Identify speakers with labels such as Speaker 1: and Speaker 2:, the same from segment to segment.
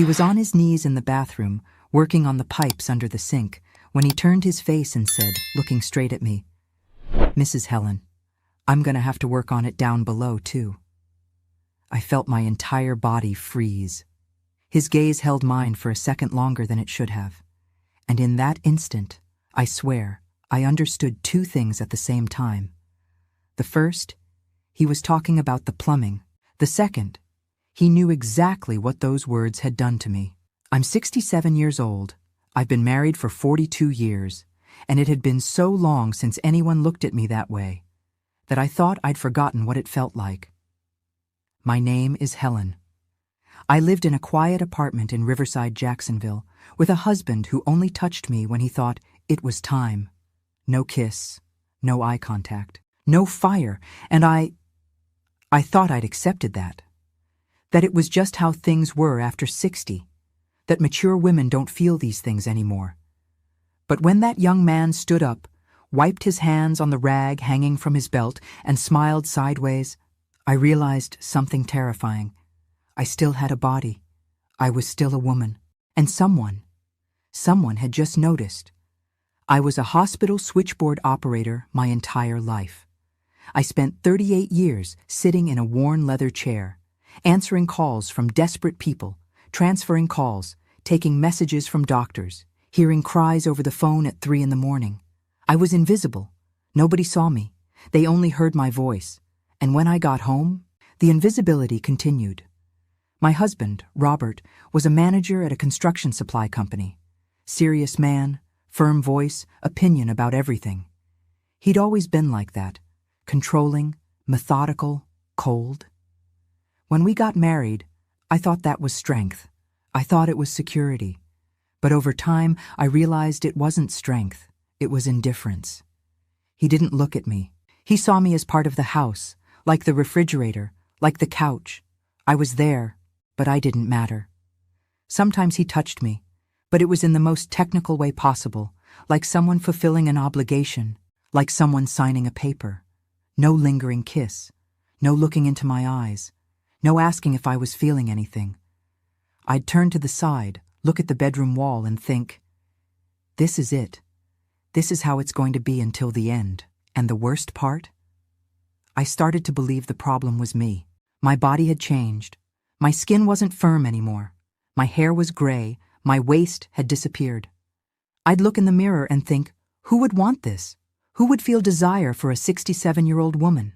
Speaker 1: He was on his knees in the bathroom, working on the pipes under the sink, when he turned his face and said, looking straight at me, "Mrs. Helen, I'm gonna have to work on it down below, too." I felt my entire body freeze. His gaze held mine for a second longer than it should have. And in that instant, I swear, I understood two things at the same time. The first, he was talking about the plumbing. The second, he knew exactly what those words had done to me. I'm 67 years old. I've been married for 42 years, and it had been so long since anyone looked at me that way that I thought I'd forgotten what it felt like. My name is Helen. I lived in a quiet apartment in Riverside, Jacksonville, with a husband who only touched me when he thought it was time. No kiss, no eye contact, no fire, and I thought I'd accepted that. That it was just how things were after 60, that mature women don't feel these things anymore. But when that young man stood up, wiped his hands on the rag hanging from his belt, and smiled sideways, I realized something terrifying. I still had a body. I was still a woman. And someone had just noticed. I was a hospital switchboard operator my entire life. I spent 38 years sitting in a worn leather chair, answering calls from desperate people, transferring calls, taking messages from doctors, hearing cries over the phone at 3 a.m. I was invisible. Nobody saw me. They only heard my voice. And when I got home, the invisibility continued. My husband, Robert, was a manager at a construction supply company. Serious man, firm voice, opinion about everything. He'd always been like that, controlling, methodical, cold. When we got married, I thought that was strength. I thought it was security. But over time, I realized it wasn't strength. It was indifference. He didn't look at me. He saw me as part of the house, like the refrigerator, like the couch. I was there, but I didn't matter. Sometimes he touched me, but it was in the most technical way possible, like someone fulfilling an obligation, like someone signing a paper. No lingering kiss, no looking into my eyes, no asking if I was feeling anything. I'd turn to the side, look at the bedroom wall and think, this is it. This is how it's going to be until the end. And the worst part? I started to believe the problem was me. My body had changed. My skin wasn't firm anymore. My hair was gray. My waist had disappeared. I'd look in the mirror and think, who would want this? Who would feel desire for a 67-year-old woman?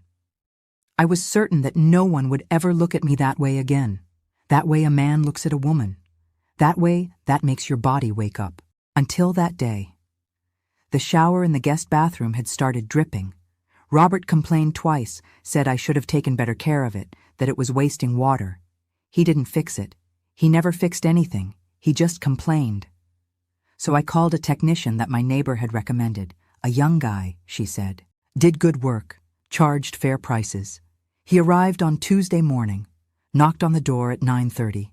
Speaker 1: I was certain that no one would ever look at me that way again. That way a man looks at a woman. That way, that makes your body wake up. Until that day. The shower in the guest bathroom had started dripping. Robert complained twice, said I should have taken better care of it, that it was wasting water. He didn't fix it. He never fixed anything. He just complained. So I called a technician that my neighbor had recommended. A young guy, she said. Did good work. Charged fair prices. He arrived on Tuesday morning. Knocked on the door at 9:30.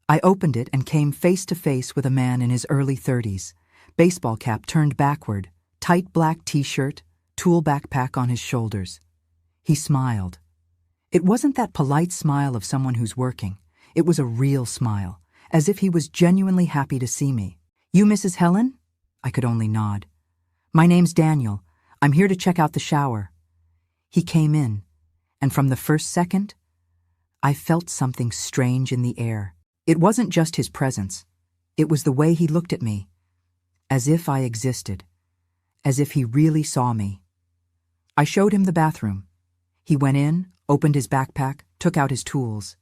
Speaker 1: I opened it and came face to face with a man in his early 30s. Baseball cap turned backward, tight black t-shirt, tool backpack on his shoulders. He smiled. It wasn't that polite smile of someone who's working. It was a real smile, as if he was genuinely happy to see me. You Mrs. Helen? I could only nod. My name's Daniel. I'm here to check out the shower. He came in, and from the first second, I felt something strange in the air. It wasn't just his presence. It was the way he looked at me, as if I existed, as if he really saw me. I showed him the bathroom. He went in, opened his backpack, took out his tools.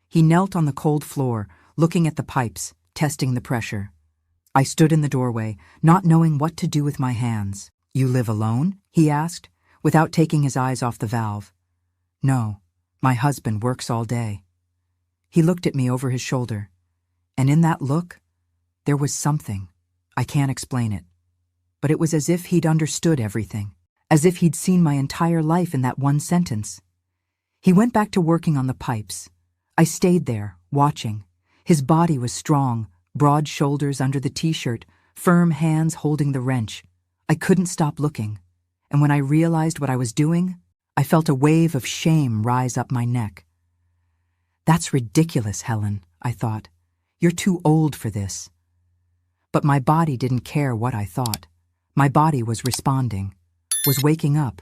Speaker 1: He knelt on the cold floor, looking at the pipes, testing the pressure. I stood in the doorway, not knowing what to do with my hands. You live alone? He asked, without taking his eyes off the valve. No, my husband works all day. He looked at me over his shoulder, and in that look, there was something. I can't explain it, but it was as if he'd understood everything, as if he'd seen my entire life in that one sentence. He went back to working on the pipes. I stayed there, watching. His body was strong, broad shoulders under the t-shirt, firm hands holding the wrench. I couldn't stop looking, and when I realized what I was doing, I felt a wave of shame rise up my neck. That's ridiculous, Helen, I thought. "You're too old for this." But my body didn't care what I thought. My body was responding, was waking up,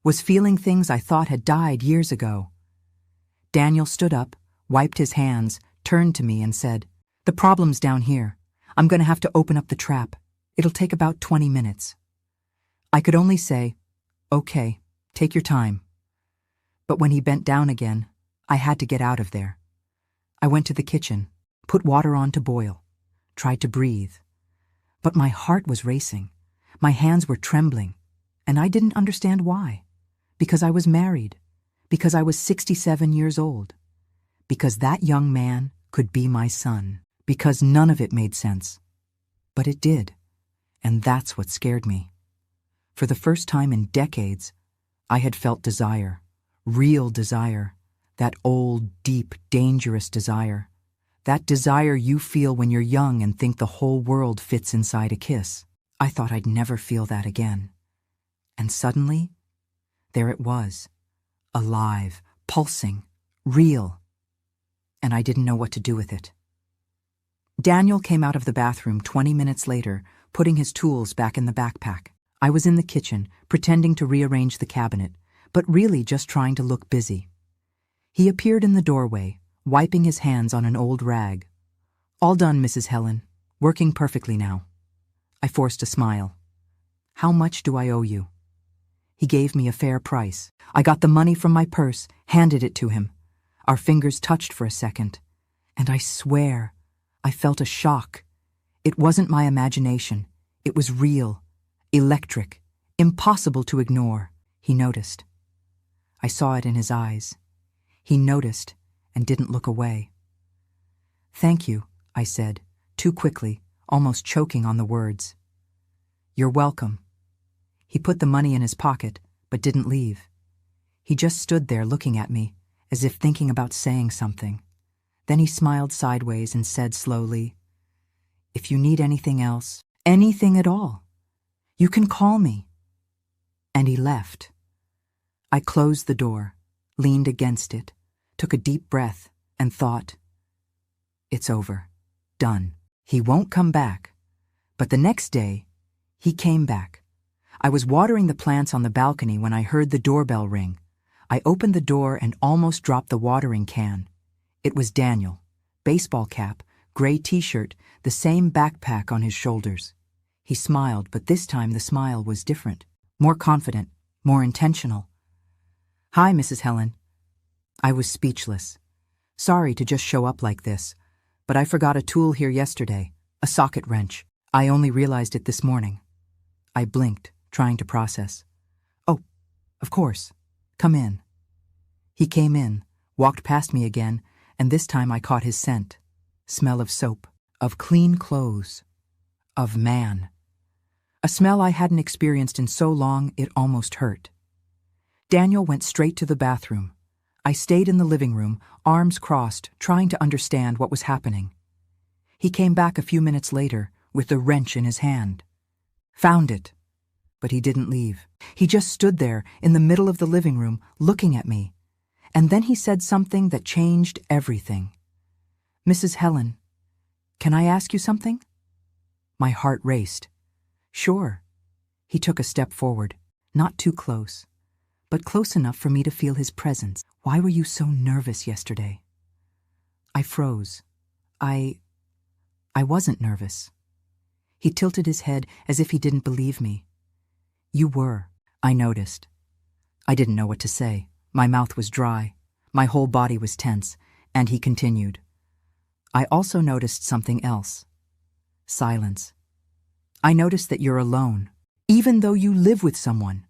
Speaker 1: was feeling things I thought had died years ago. Daniel stood up, wiped his hands, turned to me and said, "The problem's down here. I'm going to have to open up the trap. It'll take about 20 minutes. I could only say, "Okay, take your time." But when he bent down again, I had to get out of there. I went to the kitchen, put water on to boil, tried to breathe. But my heart was racing, my hands were trembling, and I didn't understand why. Because I was married, because I was 67 years old, because that young man could be my son, because none of it made sense. But it did, and that's what scared me. For the first time in decades, I had felt desire, real desire, that old, deep, dangerous desire. That desire you feel when you're young and think the whole world fits inside a kiss. I thought I'd never feel that again. And suddenly, there it was, alive, pulsing, real. And I didn't know what to do with it. Daniel came out of the bathroom 20 minutes later, putting his tools back in the backpack. I was in the kitchen, pretending to rearrange the cabinet, but really just trying to look busy. He appeared in the doorway, wiping his hands on an old rag. "All done, Mrs. Helen. Working perfectly now." I forced a smile. "How much do I owe you?" He gave me a fair price. I got the money from my purse, handed it to him. Our fingers touched for a second, and I swear, I felt a shock. It wasn't my imagination. It was real, electric, impossible to ignore. He noticed. I saw it in his eyes. He noticed and didn't look away. "Thank you," I said, too quickly, almost choking on the words. "You're welcome." He put the money in his pocket, but didn't leave. He just stood there looking at me, as if thinking about saying something. Then he smiled sideways and said slowly, "If you need anything else, anything at all, you can call me." And he left. I closed the door, leaned against it, took a deep breath, and thought, it's over, done. He won't come back. But the next day, he came back. I was watering the plants on the balcony when I heard the doorbell ring. I opened the door and almost dropped the watering can. It was Daniel, baseball cap, gray t-shirt, the same backpack on his shoulders. He smiled, but this time the smile was different, more confident, more intentional. "Hi, Mrs. Helen." I was speechless. Sorry to just show up like this, but I forgot a tool here yesterday, a socket wrench. I only realized it this morning. I blinked, trying to process. "Oh, of course. Come in." He came in, walked past me again, and this time I caught his scent. Smell of soap, of clean clothes, of man. A smell I hadn't experienced in so long it almost hurt. Daniel went straight to the bathroom. I stayed in the living room, arms crossed, trying to understand what was happening. He came back a few minutes later with the wrench in his hand. Found it. But he didn't leave. He just stood there in the middle of the living room, looking at me. And then he said something that changed everything. "Mrs. Helen, can I ask you something?" My heart raced. "Sure." He took a step forward, not too close, but close enough for me to feel his presence. "Why were you so nervous yesterday?" I froze. I wasn't nervous. He tilted his head as if he didn't believe me. "You were," I noticed. I didn't know what to say. My mouth was dry. My whole body was tense, and he continued. "I also noticed something else. Silence. I noticed that you're alone, even though you live with someone."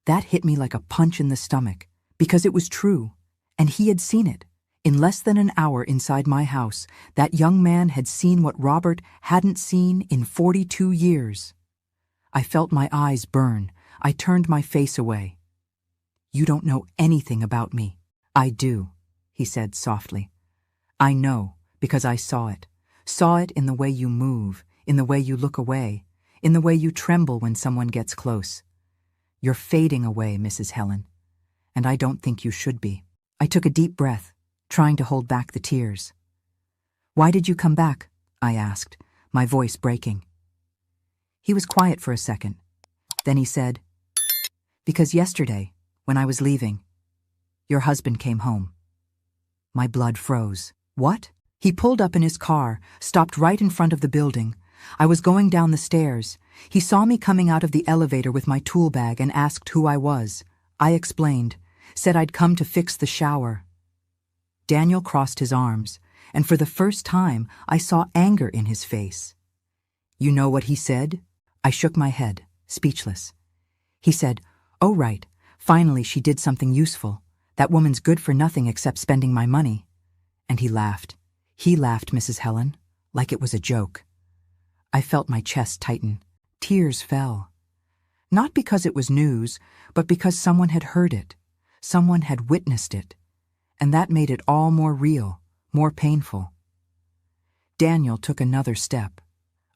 Speaker 1: That hit me like a punch in the stomach, because it was true, and he had seen it. In less than an hour inside my house, that young man had seen what Robert hadn't seen in 42 years. I felt my eyes burn. I turned my face away. "You don't know anything about me." "I do," he said softly. "I know, because I saw it. Saw it in the way you move, in the way you look away, in the way you tremble when someone gets close. You're fading away, Mrs. Helen, and I don't think you should be." I took a deep breath, trying to hold back the tears. "Why did you come back?" I asked, my voice breaking. He was quiet for a second. Then he said, "Because yesterday, when I was leaving, your husband came home." My blood froze. "What?" He pulled up in his car, stopped right in front of the building. I was going down the stairs. He saw me coming out of the elevator with my tool bag and asked who I was. I explained, said I'd come to fix the shower. Daniel crossed his arms, and for the first time I saw anger in his face. "You know what he said?" I shook my head, speechless. He said, "Oh right, finally she did something useful. That woman's good for nothing except spending my money." And he laughed. He laughed, Mrs. Helen, like it was a joke. I felt my chest tighten. Tears fell. Not because it was news, but because someone had heard it. Someone had witnessed it. And that made it all more real, more painful. Daniel took another step.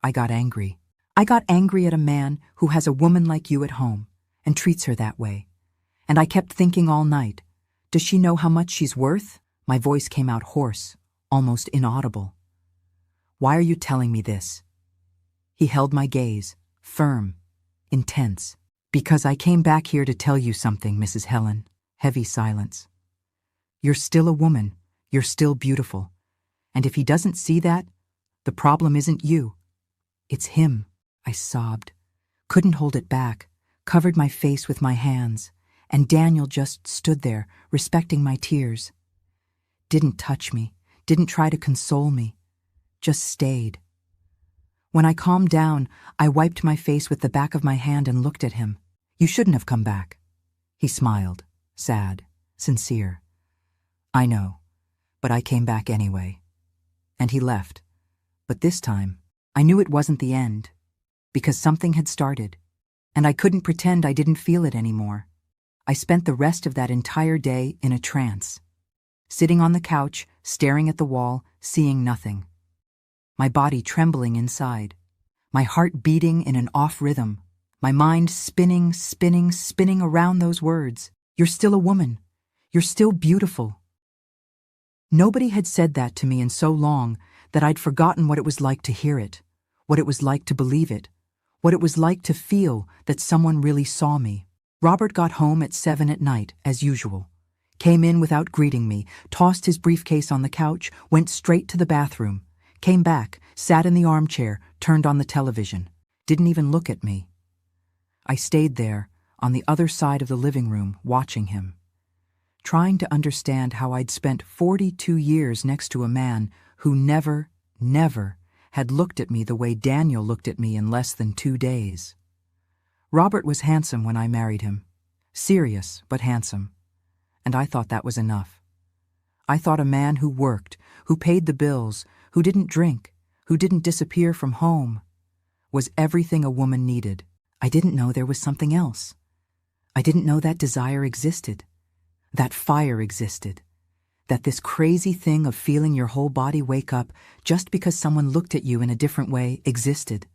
Speaker 1: I got angry. I got angry at a man who has a woman like you at home and treats her that way. And I kept thinking all night, does she know how much she's worth? My voice came out hoarse, almost inaudible. "Why are you telling me this?" He held my gaze, firm, intense. "Because I came back here to tell you something, Mrs. Helen." Heavy silence. "You're still a woman. You're still beautiful. And if he doesn't see that, the problem isn't you. It's him." I sobbed, couldn't hold it back, covered my face with my hands, and Daniel just stood there, respecting my tears. Didn't touch me, didn't try to console me, just stayed. When I calmed down, I wiped my face with the back of my hand and looked at him. "You shouldn't have come back." He smiled, sad, sincere. "I know, but I came back anyway." And he left. But this time, I knew it wasn't the end, because something had started, and I couldn't pretend I didn't feel it anymore. I spent the rest of that entire day in a trance, sitting on the couch, staring at the wall, seeing nothing. My body trembling inside, my heart beating in an off rhythm, my mind spinning, spinning, spinning around those words. "You're still a woman. You're still beautiful." Nobody had said that to me in so long that I'd forgotten what it was like to hear it, what it was like to believe it, what it was like to feel that someone really saw me. Robert got home at 7 at night, as usual. Came in without greeting me, tossed his briefcase on the couch, went straight to the bathroom, came back, sat in the armchair, turned on the television, didn't even look at me. I stayed there, on the other side of the living room, watching him, trying to understand how I'd spent 42 years next to a man who never, never had looked at me the way Daniel looked at me in less than 2 days. Robert was handsome when I married him, serious but handsome, and I thought that was enough. I thought a man who worked, who paid the bills, who didn't drink, who didn't disappear from home, was everything a woman needed. I didn't know there was something else. I didn't know that desire existed, that fire existed, that this crazy thing of feeling your whole body wake up just because someone looked at you in a different way existed.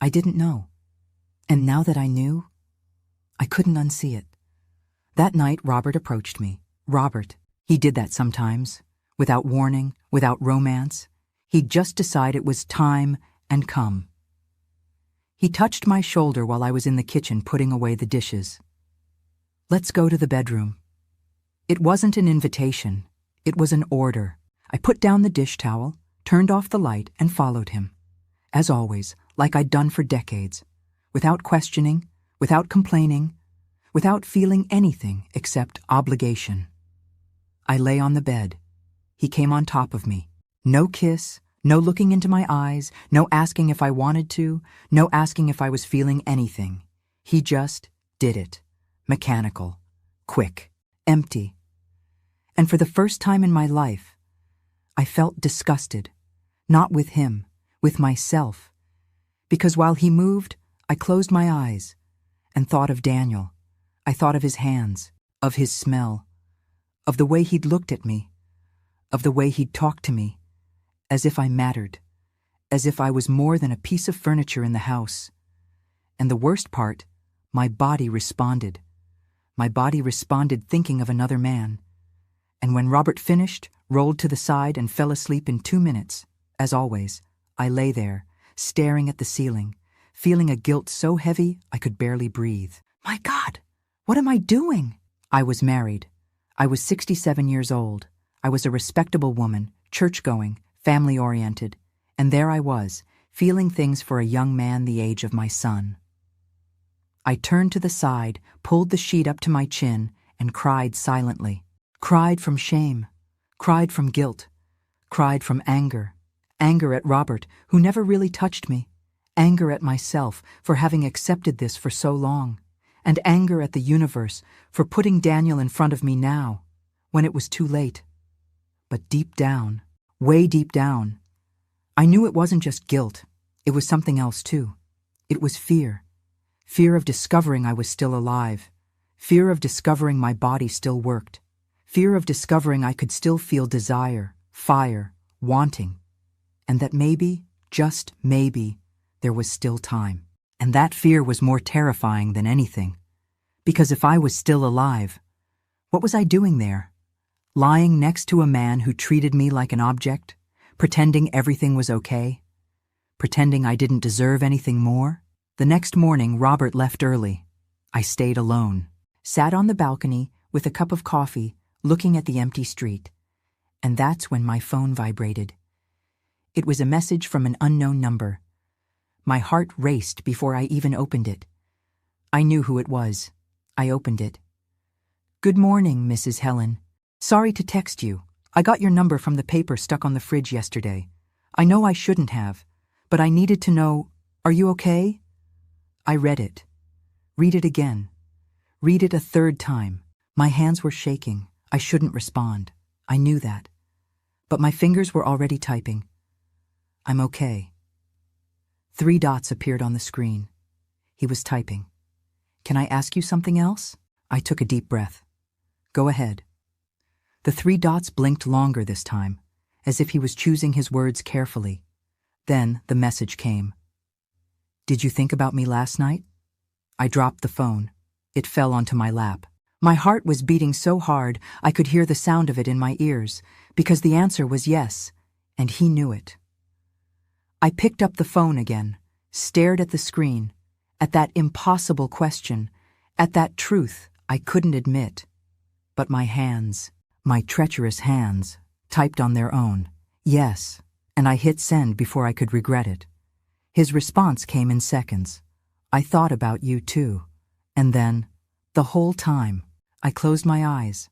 Speaker 1: I didn't know. And now that I knew, I couldn't unsee it. That night, Robert approached me. Robert. He did that sometimes, without warning, without romance. He'd just decide it was time and come. He touched my shoulder while I was in the kitchen putting away the dishes. "Let's go to the bedroom." It wasn't an invitation. It was an order. I put down the dish towel, turned off the light, and followed him. As always, like I'd done for decades, without questioning, without complaining, without feeling anything except obligation. I lay on the bed. He came on top of me. No kiss, no looking into my eyes, no asking if I wanted to, no asking if I was feeling anything. He just did it. Mechanical, quick, empty. And for the first time in my life, I felt disgusted, not with him, with myself. Because while he moved, I closed my eyes and thought of Daniel. I thought of his hands, of his smell, of the way he'd looked at me, of the way he'd talked to me, as if I mattered, as if I was more than a piece of furniture in the house. And the worst part, my body responded. My body responded thinking of another man. And when Robert finished, rolled to the side and fell asleep in 2 minutes, As always, I lay there, staring at the ceiling, feeling a guilt so heavy I could barely breathe. My God, what am I doing? I was married. I was 67 years old. I was a respectable woman, church-going, family-oriented, and there I was, feeling things for a young man the age of my son. I turned to the side, pulled the sheet up to my chin, and cried silently. Cried from shame, cried from guilt, cried from anger. Anger at Robert, who never really touched me. Anger at myself for having accepted this for so long. And anger at the universe for putting Daniel in front of me now, when it was too late. But deep down, way deep down, I knew it wasn't just guilt. It was something else too. It was fear. Fear of discovering I was still alive. Fear of discovering my body still worked. Fear of discovering I could still feel desire, fire, wanting. And that maybe, just maybe, there was still time. And that fear was more terrifying than anything. Because if I was still alive, what was I doing there? Lying next to a man who treated me like an object? Pretending everything was okay? Pretending I didn't deserve anything more? The next morning, Robert left early. I stayed alone. Sat on the balcony with a cup of coffee, looking at the empty street. And that's when my phone vibrated. It was a message from an unknown number. My heart raced before I even opened it. I knew who it was. I opened it. Good morning, Mrs. Helen. Sorry to text you. I got your number from the paper stuck on the fridge yesterday. I know I shouldn't have, but I needed to know, are you okay? I read it. Read it again. Read it a third time. My hands were shaking. I shouldn't respond. I knew that. But my fingers were already typing. I'm okay. 3 dots appeared on the screen. He was typing. Can I ask you something else? I took a deep breath. Go ahead. The 3 dots blinked longer this time, as if he was choosing his words carefully. Then the message came. Did you think about me last night? I dropped the phone. It fell onto my lap. My heart was beating so hard I could hear the sound of it in my ears, because the answer was yes, and he knew it. I picked up the phone again, stared at the screen, at that impossible question, at that truth I couldn't admit. But my hands, my treacherous hands, typed on their own, yes, and I hit send before I could regret it. His response came in seconds. I thought about you too. And then, the whole time, I closed my eyes,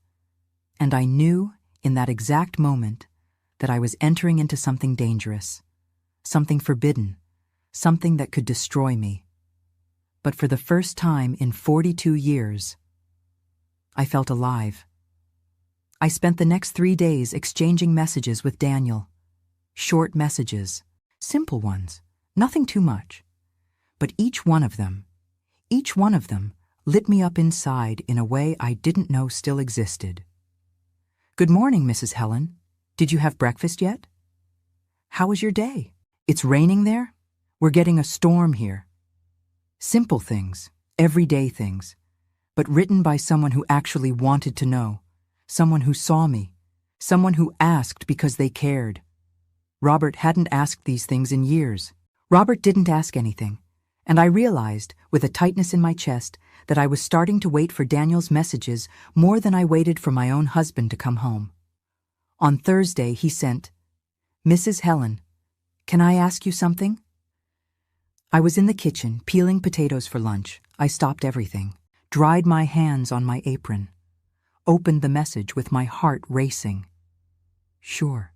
Speaker 1: and I knew in that exact moment that I was entering into something dangerous, something forbidden, something that could destroy me. But for the first time in 42 years, I felt alive. I spent the next 3 days exchanging messages with Daniel. Short messages, simple ones, nothing too much. But each one of them lit me up inside in a way I didn't know still existed. Good morning, Mrs. Helen. Did you have breakfast yet? How was your day? It's raining there? We're getting a storm here. Simple things, everyday things, but written by someone who actually wanted to know, someone who saw me, someone who asked because they cared. Robert hadn't asked these things in years. Robert didn't ask anything, and I realized, with a tightness in my chest, that I was starting to wait for Daniel's messages more than I waited for my own husband to come home. On Thursday, he sent, Mrs. Helen, can I ask you something? I was in the kitchen, peeling potatoes for lunch. I stopped everything, dried my hands on my apron, opened the message with my heart racing. Sure.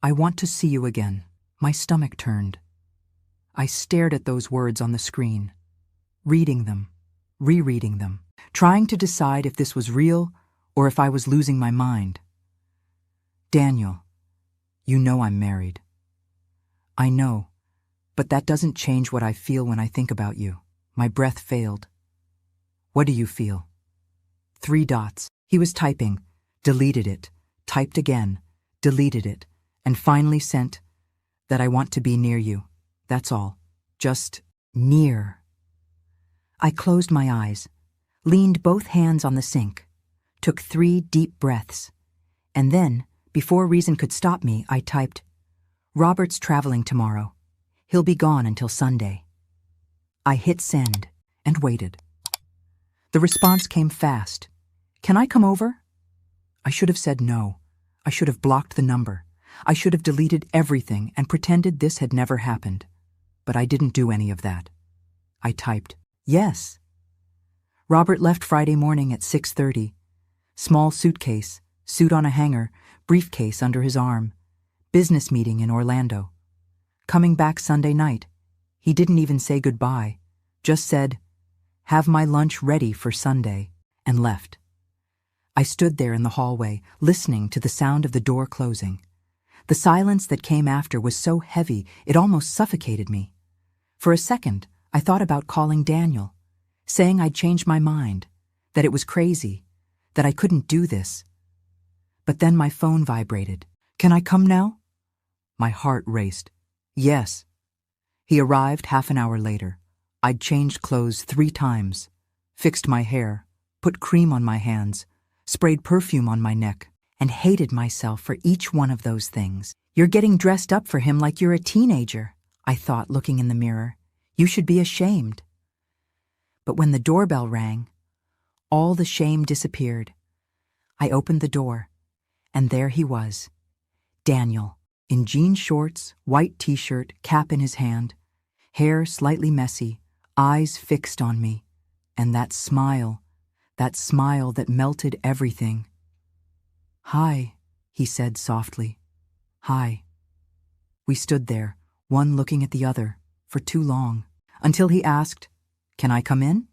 Speaker 1: I want to see you again. My stomach turned. I stared at those words on the screen, reading them, rereading them, trying to decide if this was real or if I was losing my mind. Daniel, you know I'm married. I know, but that doesn't change what I feel when I think about you. My breath failed. What do you feel? 3 dots. He was typing, deleted it, typed again, deleted it, and finally sent, that I want to be near you. That's all. Just near. I closed my eyes, leaned both hands on the sink, took 3 deep breaths, and then, before reason could stop me, I typed, Robert's traveling tomorrow. He'll be gone until Sunday. I hit send and waited. The response came fast. Can I come over? I should have said no. I should have blocked the number. I should have deleted everything and pretended this had never happened. But I didn't do any of that. I typed, yes. Robert left Friday morning at 6:30. Small suitcase, suit on a hanger, briefcase under his arm. Business meeting in Orlando. Coming back Sunday night. He didn't even say goodbye, just said, have my lunch ready for Sunday, and left. I stood there in the hallway, listening to the sound of the door closing. The silence that came after was so heavy it almost suffocated me. For a second, I thought about calling Daniel, saying I'd changed my mind, that it was crazy, that I couldn't do this. But then my phone vibrated. Can I come now? My heart raced. Yes. He arrived half an hour later. I'd changed clothes 3 times, fixed my hair, put cream on my hands, sprayed perfume on my neck, and hated myself for each one of those things. You're getting dressed up for him like you're a teenager, I thought, looking in the mirror. You should be ashamed. But when the doorbell rang, all the shame disappeared. I opened the door, and there he was, Daniel, in jean shorts, white t-shirt, cap in his hand, hair slightly messy, eyes fixed on me, and that smile that melted everything. Hi, he said softly. Hi. We stood there, one looking at the other, for too long, until he asked, can I come in?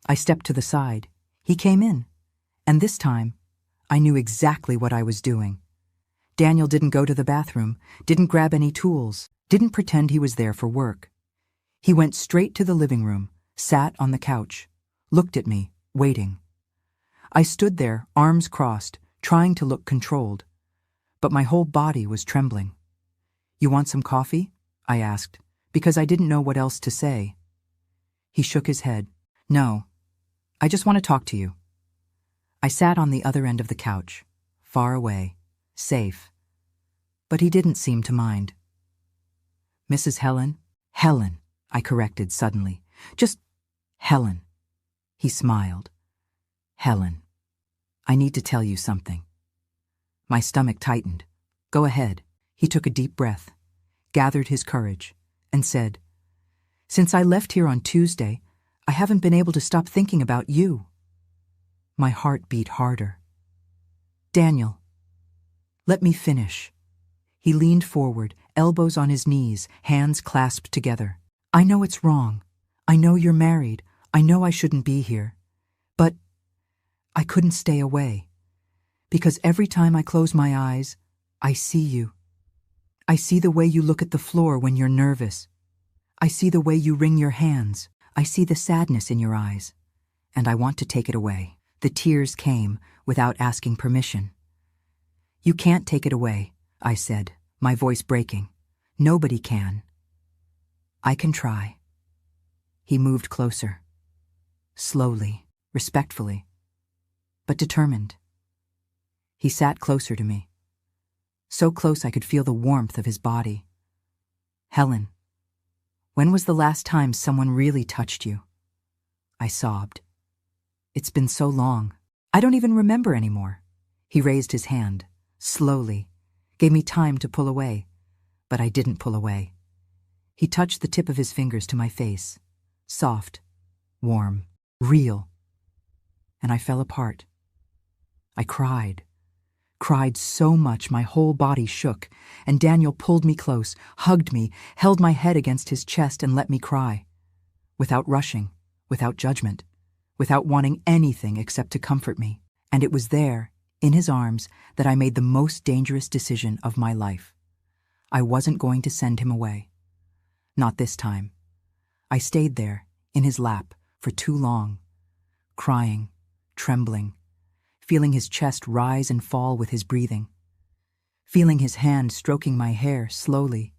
Speaker 1: I stepped to the side. He came in, and this time, I knew exactly what I was doing. Daniel didn't go to the bathroom, didn't grab any tools, didn't pretend he was there for work. He went straight to the living room, sat on the couch, looked at me, waiting. I stood there, arms crossed, trying to look controlled, but my whole body was trembling. You want some coffee? I asked, because I didn't know what else to say. He shook his head. No, I just want to talk to you. I sat on the other end of the couch, far away, safe. But he didn't seem to mind. Mrs. Helen? Helen, I corrected suddenly. Just Helen. He smiled. Helen, I need to tell you something. My stomach tightened. Go ahead. He took a deep breath, gathered his courage, and said, since I left here on Tuesday, I haven't been able to stop thinking about you. My heart beat harder. Daniel, let me finish. He leaned forward, elbows on his knees, hands clasped together. I know it's wrong. I know you're married. I know I shouldn't be here. But I couldn't stay away. Because every time I close my eyes, I see you. I see the way you look at the floor when you're nervous. I see the way you wring your hands. I see the sadness in your eyes. And I want to take it away. The tears came without asking permission. You can't take it away, I said, my voice breaking. Nobody can. I can try. He moved closer. Slowly, respectfully, but determined. He sat closer to me. So close I could feel the warmth of his body. Helen, when was the last time someone really touched you? I sobbed. It's been so long. I don't even remember anymore. He raised his hand, slowly, gave me time to pull away, but I didn't pull away. He touched the tip of his fingers to my face, soft, warm, real, and I fell apart. I cried so much my whole body shook, and Daniel pulled me close, hugged me, held my head against his chest and let me cry. Without rushing, without judgment, without wanting anything except to comfort me. And it was there, in his arms, that I made the most dangerous decision of my life. I wasn't going to send him away. Not this time. I stayed there, in his lap, for too long, crying, trembling, feeling his chest rise and fall with his breathing, feeling his hand stroking my hair slowly,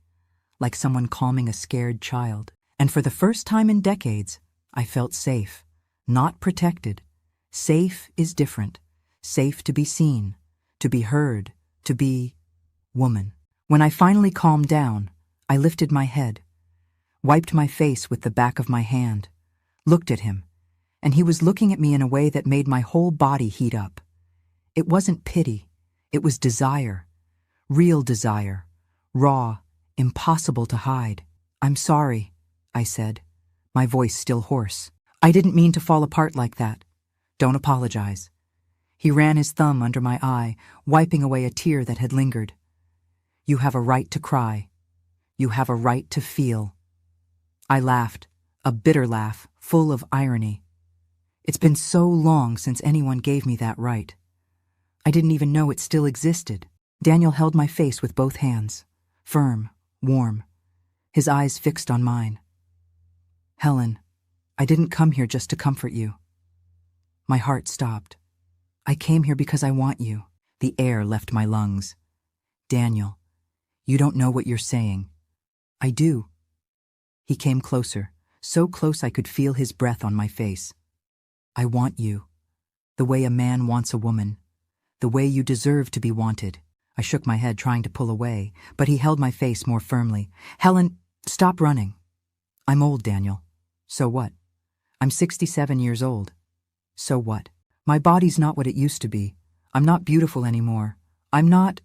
Speaker 1: like someone calming a scared child. And for the first time in decades, I felt safe, not protected. Safe is different. Safe to be seen, to be heard, to be woman. When I finally calmed down, I lifted my head, wiped my face with the back of my hand, looked at him, and he was looking at me in a way that made my whole body heat up. It wasn't pity, it was desire, real desire, raw, impossible to hide. "I'm sorry," I said, my voice still hoarse. "I didn't mean to fall apart like that. Don't apologize." He ran his thumb under my eye, wiping away a tear that had lingered. "You have a right to cry. You have a right to feel." I laughed, a bitter laugh, full of irony. It's been so long since anyone gave me that right. I didn't even know it still existed. Daniel held my face with both hands, firm, warm, his eyes fixed on mine. "Helen, I didn't come here just to comfort you." My heart stopped. "I came here because I want you." The air left my lungs. "Daniel, you don't know what you're saying." "I do." He came closer, so close I could feel his breath on my face. "I want you, the way a man wants a woman, the way you deserve to be wanted." I shook my head, trying to pull away, but he held my face more firmly. "Helen, stop running." "I'm old, Daniel." "So what?" "I'm 67 years old." "So what?" "My body's not what it used to be. I'm not beautiful anymore. I'm not—"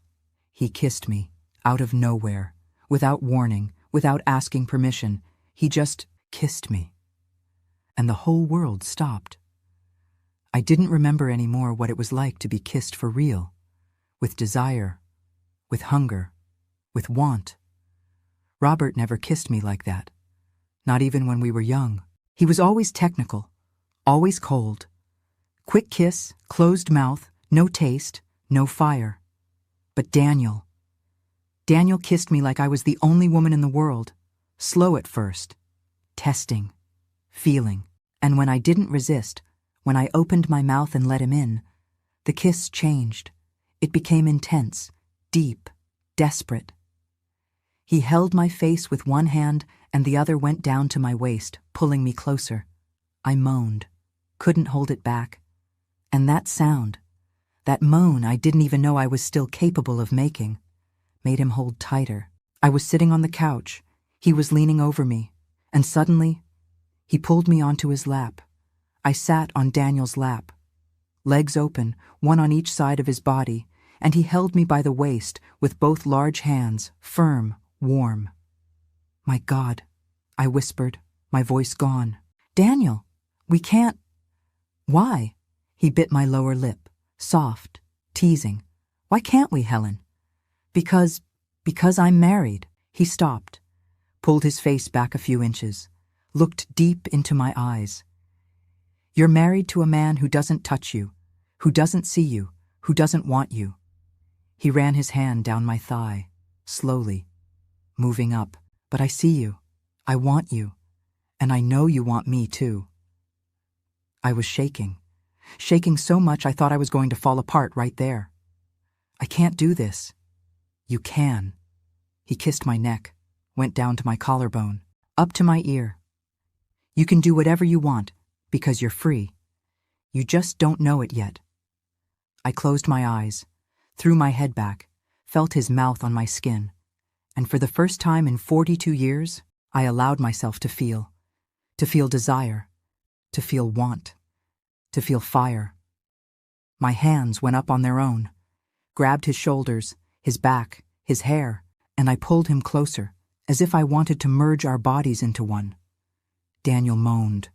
Speaker 1: He kissed me, out of nowhere, without warning, without asking permission. He just kissed me. And the whole world stopped. I didn't remember anymore what it was like to be kissed for real, with desire, with hunger, with want. Robert never kissed me like that, not even when we were young. He was always technical, always cold. Quick kiss, closed mouth, no taste, no fire. But Daniel kissed me like I was the only woman in the world, slow at first, testing, feeling. And when I didn't resist, when I opened my mouth and let him in, the kiss changed. It became intense, deep, desperate. He held my face with one hand and the other went down to my waist, pulling me closer. I moaned, couldn't hold it back. And that sound, that moan I didn't even know I was still capable of making, made him hold tighter. I was sitting on the couch, he was leaning over me, and suddenly, he pulled me onto his lap. I sat on Daniel's lap, legs open, one on each side of his body, and he held me by the waist with both large hands, firm, warm. "My God," I whispered, my voice gone. "Daniel, we can't—" "Why?" He bit my lower lip, soft, teasing. "Why can't we, Helen?" Because I'm married." He stopped, pulled his face back a few inches, looked deep into my eyes. "You're married to a man who doesn't touch you, who doesn't see you, who doesn't want you." He ran his hand down my thigh, slowly, moving up. "But I see you. I want you. And I know you want me too." I was shaking so much I thought I was going to fall apart right there. "I can't do this." "You can." He kissed my neck, went down to my collarbone, up to my ear. "You can do whatever you want, because you're free. You just don't know it yet." I closed my eyes, threw my head back, felt his mouth on my skin, and for the first time in 42 years, I allowed myself to feel desire, to feel want, to feel fire. My hands went up on their own, grabbed his shoulders, his back, his hair, and I pulled him closer, as if I wanted to merge our bodies into one. Daniel moaned,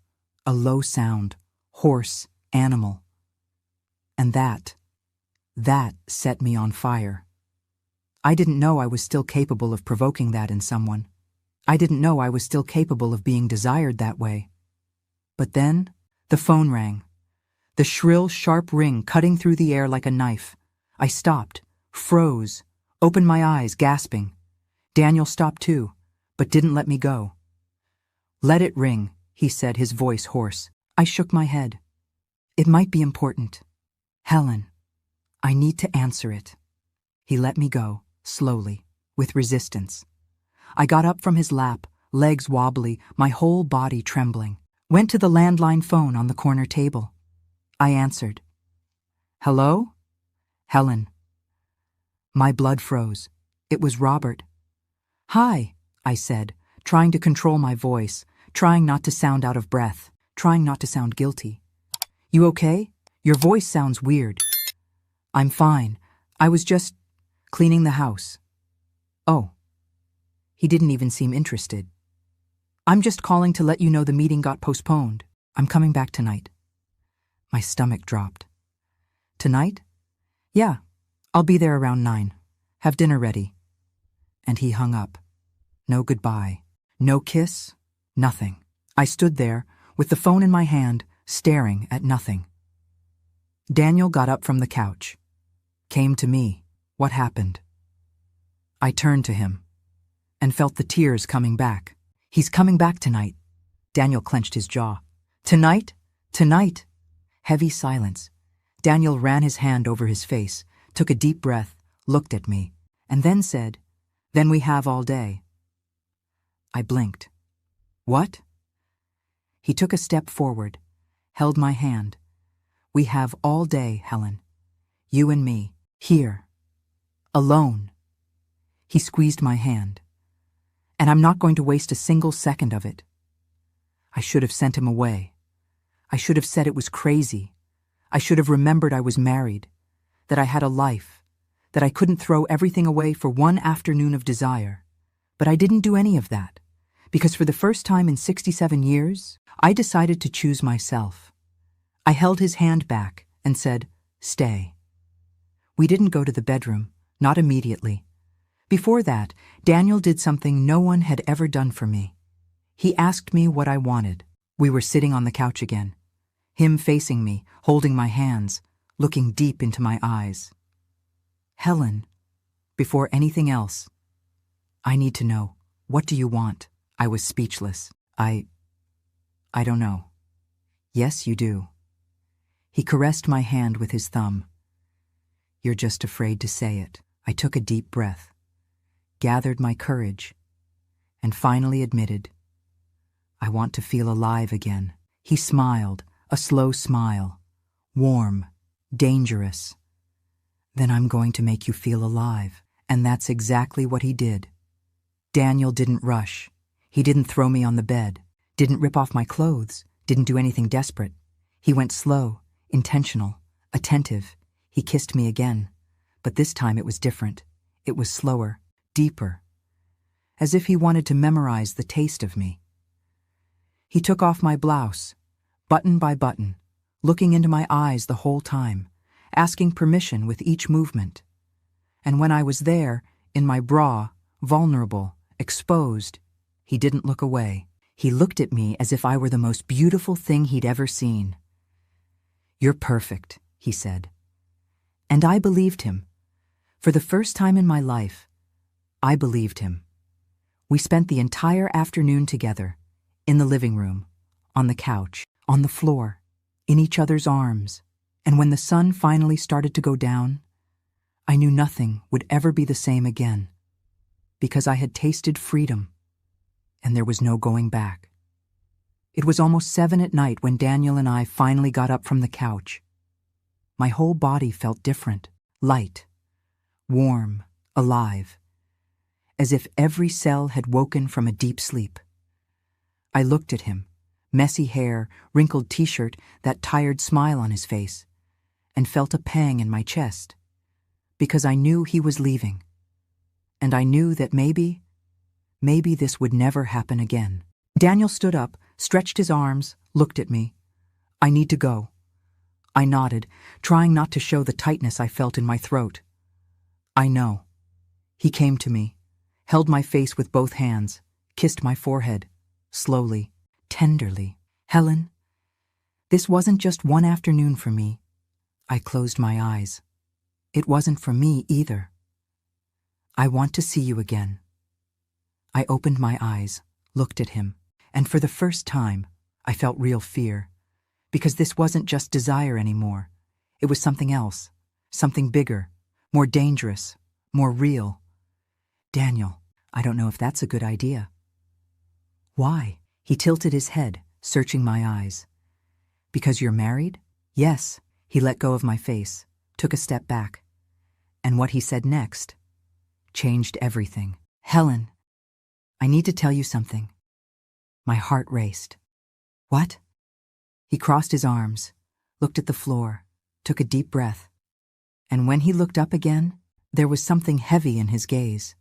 Speaker 1: a low sound, hoarse, animal. And that set me on fire. I didn't know I was still capable of provoking that in someone. I didn't know I was still capable of being desired that way. But then, the phone rang. The shrill, sharp ring cutting through the air like a knife. I stopped, froze, opened my eyes, gasping. Daniel stopped too, but didn't let me go. "Let it ring," he said, his voice hoarse. I shook my head. "It might be important. Helen, I need to answer it." He let me go, slowly, with resistance. I got up from his lap, legs wobbly, my whole body trembling. Went to the landline phone on the corner table. I answered. "Hello? Helen." My blood froze. It was Robert. "Hi," I said, trying to control my voice, trying not to sound out of breath, trying not to sound guilty. "You okay? Your voice sounds weird." "I'm fine. I was just cleaning the house." "Oh." He didn't even seem interested. "I'm just calling to let you know the meeting got postponed. I'm coming back tonight." My stomach dropped. "Tonight?" "Yeah. I'll be there around 9. Have dinner ready." And he hung up. No goodbye. No kiss. Nothing. I stood there, with the phone in my hand, staring at nothing. Daniel got up from the couch. Came to me. What happened? I turned to him and felt the tears coming back. "He's coming back tonight." Daniel clenched his jaw. "Tonight? Tonight?" Heavy silence. Daniel ran his hand over his face, took a deep breath, looked at me, and then said, "Then we have all day." I blinked. "What?" He took a step forward, held my hand. "We have all day, Helen. You and me, here. Alone." He squeezed my hand. "And I'm not going to waste a single second of it." I should have sent him away. I should have said it was crazy. I should have remembered I was married, that I had a life, that I couldn't throw everything away for one afternoon of desire. But I didn't do any of that, because for the first time in 67 years, I decided to choose myself. I held his hand back and said, "Stay." We didn't go to the bedroom, not immediately. Before that, Daniel did something no one had ever done for me. He asked me what I wanted. We were sitting on the couch again, him facing me, holding my hands, looking deep into my eyes. "Helen, before anything else, I need to know, what do you want?" I was speechless. I don't know." "Yes, you do." He caressed my hand with his thumb. "You're just afraid to say it." I took a deep breath, gathered my courage, and finally admitted, "I want to feel alive again." He smiled, a slow smile, warm, dangerous. "Then I'm going to make you feel alive." And that's exactly what he did. Daniel didn't rush. He didn't throw me on the bed, didn't rip off my clothes, didn't do anything desperate. He went slow, intentional, attentive. He kissed me again, but this time it was different. It was slower, deeper, as if he wanted to memorize the taste of me. He took off my blouse, button by button, looking into my eyes the whole time, asking permission with each movement. And when I was there, in my bra, vulnerable, exposed, he didn't look away. He looked at me as if I were the most beautiful thing he'd ever seen. "You're perfect," he said. And I believed him. For the first time in my life, I believed him. We spent the entire afternoon together, in the living room, on the couch, on the floor, in each other's arms. And when the sun finally started to go down, I knew nothing would ever be the same again, because I had tasted freedom, and there was no going back. It was almost 7 at night when Daniel and I finally got up from the couch. My whole body felt different, light, warm, alive, as if every cell had woken from a deep sleep. I looked at him, messy hair, wrinkled t-shirt, that tired smile on his face, and felt a pang in my chest, because I knew he was leaving. And I knew that maybe this would never happen again. Daniel stood up, stretched his arms, looked at me. "I need to go." I nodded, trying not to show the tightness I felt in my throat. "I know." He came to me, held my face with both hands, kissed my forehead, slowly, tenderly. "Helen, this wasn't just one afternoon for me." I closed my eyes. "It wasn't for me either. I want to see you again." I opened my eyes, looked at him, and for the first time, I felt real fear, because this wasn't just desire anymore. It was something else, something bigger, more dangerous, more real. "Daniel, I don't know if that's a good idea." "Why?" He tilted his head, searching my eyes. "Because you're married?" "Yes." He let go of my face, took a step back. And what he said next changed everything. Helen, I need to tell you something. My heart raced. What? He crossed his arms, looked at the floor, took a deep breath. And when he looked up again, there was something heavy in his gaze.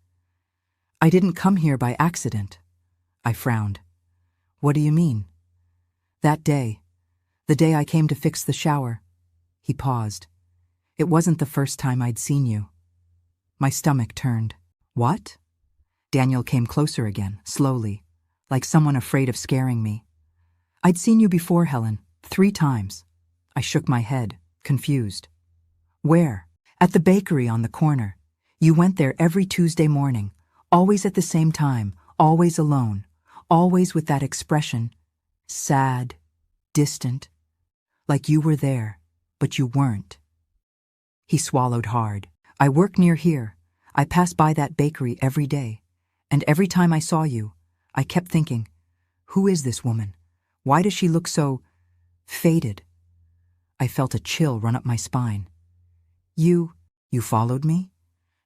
Speaker 1: I didn't come here by accident. I frowned. What do you mean? That day, the day I came to fix the shower. He paused. It wasn't the first time I'd seen you. My stomach turned. What? Daniel came closer again, slowly, like someone afraid of scaring me. I'd seen you before, Helen, 3 times. I shook my head, confused. Where? At the bakery on the corner. You went there every Tuesday morning, always at the same time, always alone, always with that expression, sad, distant, like you were there, but you weren't. He swallowed hard. I work near here. I pass by that bakery every day, and every time I saw you, I kept thinking, who is this woman? Why does she look so faded? I felt a chill run up my spine. You followed me?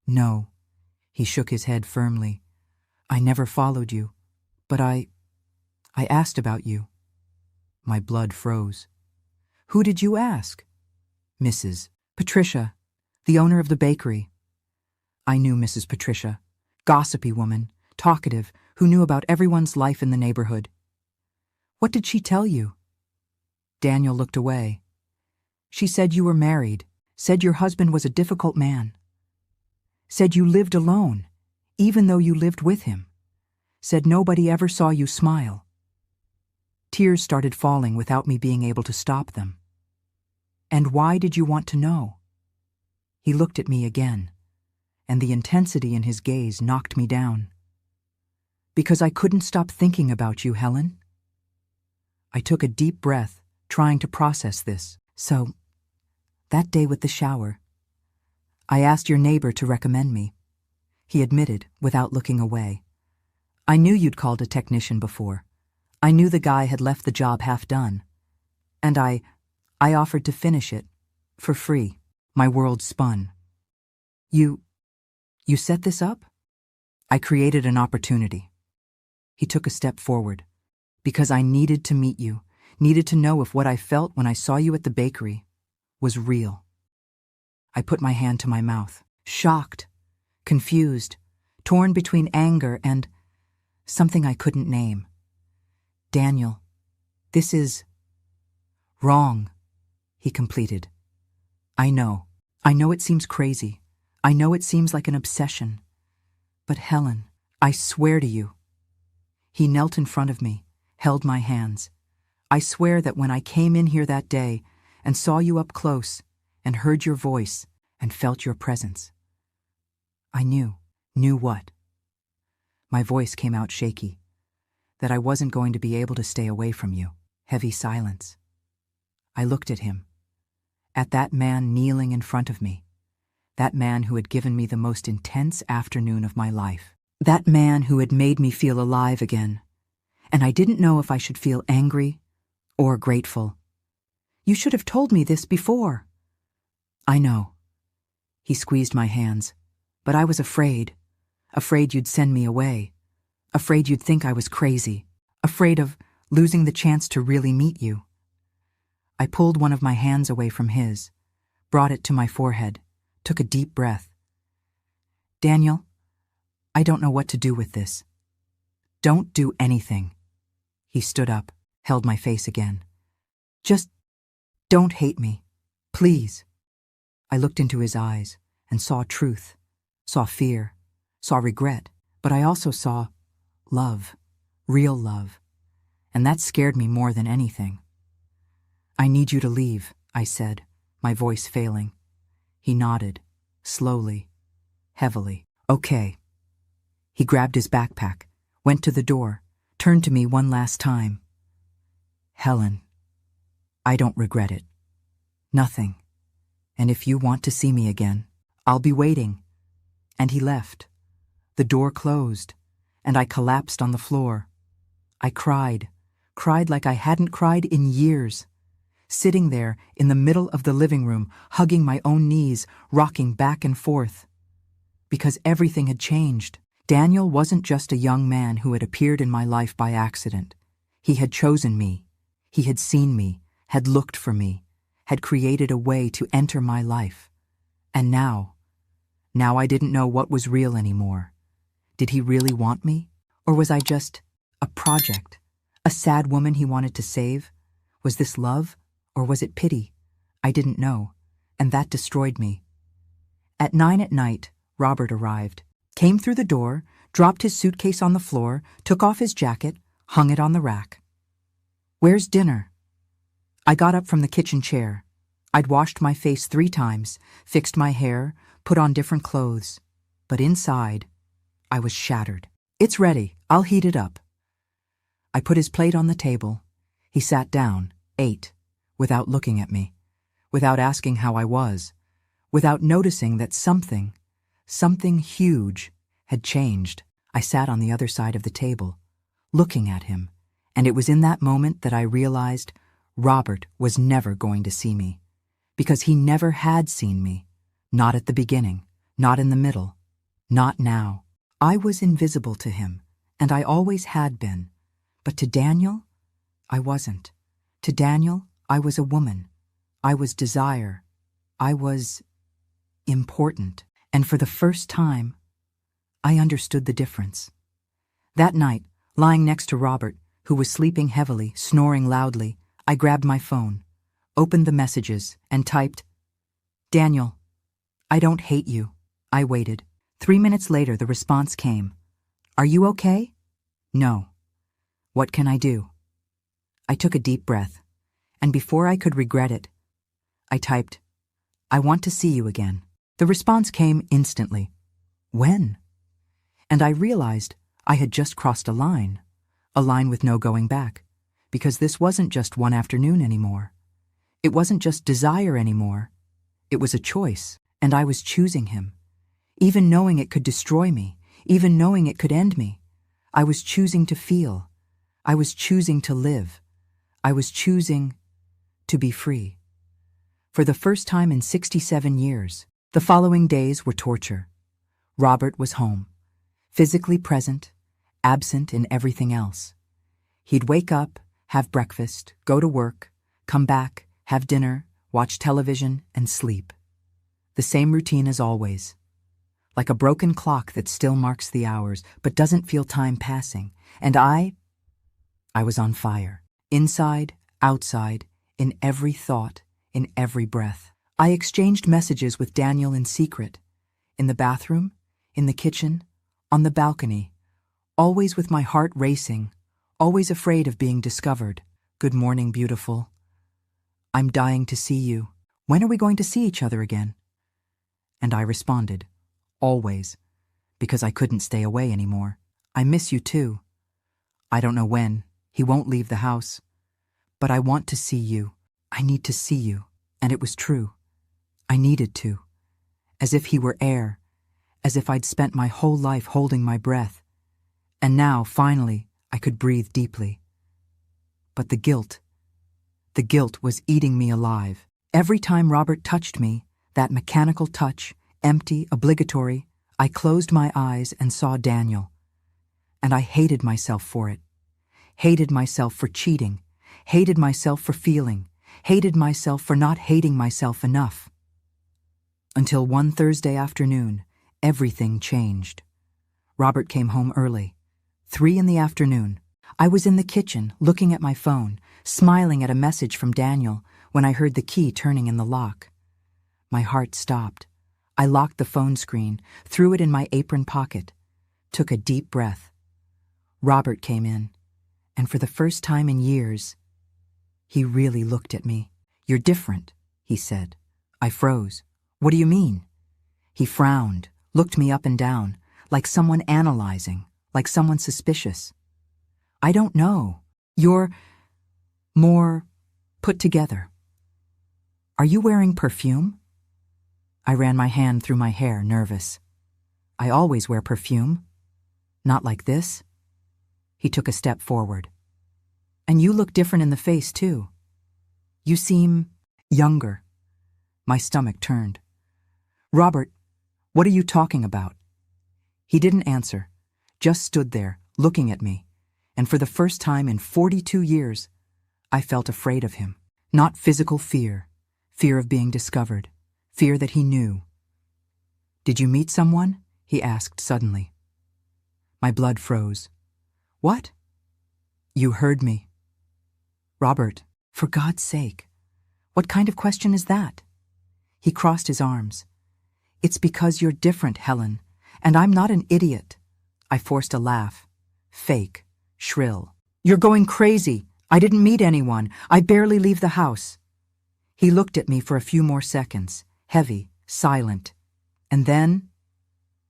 Speaker 1: No. He shook his head firmly. I never followed you, but I asked about you. My blood froze. Who did you ask? Mrs. Patricia, the owner of the bakery. I knew Mrs. Patricia, gossipy woman, talkative, who knew about everyone's life in the neighborhood. What did she tell you? Daniel looked away. She said you were married, said your husband was a difficult man. Said you lived alone, even though you lived with him. Said nobody ever saw you smile. Tears started falling without me being able to stop them. And why did you want to know? He looked at me again, and the intensity in his gaze knocked me down. Because I couldn't stop thinking about you, Helen. I took a deep breath, trying to process this. So, that day with the shower, I asked your neighbor to recommend me. He admitted, without looking away. I knew you'd called a technician before. I knew the guy had left the job half done. And I offered to finish it, for free. My world spun. You set this up? I created an opportunity. He took a step forward. Because I needed to meet you, needed to know if what I felt when I saw you at the bakery was real. I put my hand to my mouth, shocked, confused, torn between anger and something I couldn't name. Daniel, this is wrong, he completed. I know it seems crazy. I know it seems like an obsession. But Helen, I swear to you. He knelt in front of me, held my hands. I swear that when I came in here that day and saw you up close and heard your voice and felt your presence, I knew what? My voice came out shaky, that I wasn't going to be able to stay away from you. Heavy silence. I looked at him, at that man kneeling in front of me, that man who had given me the most intense afternoon of my life, that man who had made me feel alive again, and I didn't know if I should feel angry or grateful. You should have told me this before. I know. He squeezed my hands, but I was afraid you'd send me away, afraid you'd think I was crazy, afraid of losing the chance to really meet you. I pulled one of my hands away from his, brought it to my forehead, took a deep breath. Daniel, I don't know what to do with this. Don't do anything. He stood up, held my face again. Just don't hate me, please. I looked into his eyes and saw truth, saw fear, saw regret, but I also saw love, real love, and that scared me more than anything. I need you to leave, I said, my voice failing. He nodded, slowly, heavily. Okay. He grabbed his backpack, went to the door, turned to me one last time. Helen, I don't regret it. Nothing. And if you want to see me again, I'll be waiting. And he left. The door closed, and I collapsed on the floor. I cried like I hadn't cried in years. Sitting there in the middle of the living room, hugging my own knees, rocking back and forth. Because everything had changed. Daniel wasn't just a young man who had appeared in my life by accident. He had chosen me. He had seen me, had looked for me, had created a way to enter my life. And now I didn't know what was real anymore. Did he really want me? Or was I just a project? A sad woman he wanted to save? Was this love? Or was it pity? I didn't know, and that destroyed me. At 9 at night, Robert arrived, came through the door, dropped his suitcase on the floor, took off his jacket, hung it on the rack. "Where's dinner?" I got up from the kitchen chair. I'd washed my face 3 times, fixed my hair, put on different clothes. But inside, I was shattered. "It's ready. I'll heat it up." I put his plate on the table. He sat down, ate, without looking at me, without asking how I was, without noticing that something huge had changed. I sat on the other side of the table, looking at him, and it was in that moment that I realized Robert was never going to see me, because he never had seen me, not at the beginning, not in the middle, not now. I was invisible to him, and I always had been, but to Daniel, I wasn't. To Daniel, I was a woman. I was desire. I was important. And for the first time, I understood the difference. That night, lying next to Robert, who was sleeping heavily, snoring loudly, I grabbed my phone, opened the messages, and typed, "Daniel, I don't hate you." I waited. 3 minutes later, the response came. "Are you okay?" "No." "What can I do?" I took a deep breath, and before I could regret it, I typed, "I want to see you again." The response came instantly. "When?" And I realized I had just crossed a line with no going back, because this wasn't just one afternoon anymore. It wasn't just desire anymore. It was a choice, and I was choosing him. Even knowing it could destroy me, even knowing it could end me, I was choosing to feel. I was choosing to live. I was choosing to be free. For the first time in 67 years, the following days were torture. Robert was home, physically present, absent in everything else. He'd wake up, have breakfast, go to work, come back, have dinner, watch television, and sleep. The same routine as always. Like a broken clock that still marks the hours, but doesn't feel time passing. And I was on fire. Inside, outside, in every thought, in every breath. I exchanged messages with Daniel in secret. In the bathroom, in the kitchen, on the balcony. Always with my heart racing, always afraid of being discovered. "Good morning, beautiful. I'm dying to see you. When are we going to see each other again?" And I responded, "Always," because I couldn't stay away anymore. "I miss you too. I don't know when. He won't leave the house. But I want to see you. I need to see you." And it was true. I needed to. As if he were air. As if I'd spent my whole life holding my breath. And now, finally, I could breathe deeply. But the guilt was eating me alive. Every time Robert touched me, that mechanical touch, empty, obligatory, I closed my eyes and saw Daniel. And I hated myself for it. Hated myself for cheating. Hated myself for feeling. Hated myself for not hating myself enough. Until one Thursday afternoon, everything changed. Robert came home early. 3 in the afternoon. I was in the kitchen, looking at my phone, smiling at a message from Daniel, when I heard the key turning in the lock. My heart stopped. I locked the phone screen, threw it in my apron pocket, took a deep breath. Robert came in, and for the first time in years, he really looked at me. "You're different," he said. I froze. "What do you mean?" He frowned, looked me up and down, like someone analyzing, like someone suspicious. "I don't know. You're more put together. Are you wearing perfume?" I ran my hand through my hair, nervous. "I always wear perfume. Not like this." He took a step forward. "And you look different in the face, too. You seem younger." My stomach turned. "Robert, What are you talking about? He didn't answer, just stood there, looking at me, and for the first time in 42 years, I felt afraid of him. Not physical fear, fear of being discovered, fear that he knew. Did you meet someone? He asked suddenly. My blood froze. What? You heard me. Robert, for God's sake, what kind of question is that? He crossed his arms. It's because you're different, Helen, and I'm not an idiot. I forced a laugh. Fake, shrill. You're going crazy. I didn't meet anyone. I barely leave the house. He looked at me for a few more seconds, heavy, silent. And then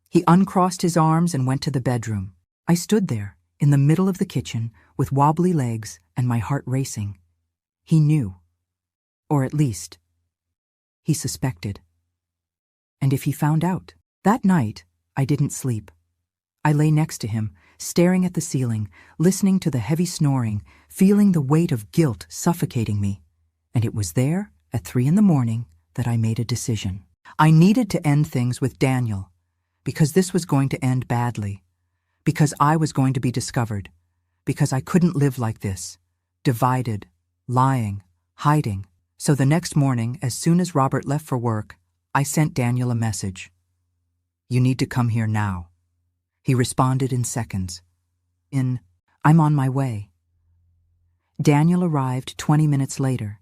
Speaker 1: he uncrossed his arms and went to the bedroom. I stood there, in the middle of the kitchen, with wobbly legs and my heart racing. He knew. Or at least, he suspected. And if he found out? That night, I didn't sleep. I lay next to him, staring at the ceiling, listening to the heavy snoring, feeling the weight of guilt suffocating me. And it was there, at 3 a.m, that I made a decision. I needed to end things with Daniel, because this was going to end badly, because I was going to be discovered, because I couldn't live like this, divided, lying, hiding. So the next morning, as soon as Robert left for work, I sent Daniel a message. You need to come here now. He responded in seconds. I'm on my way. Daniel arrived 20 minutes later.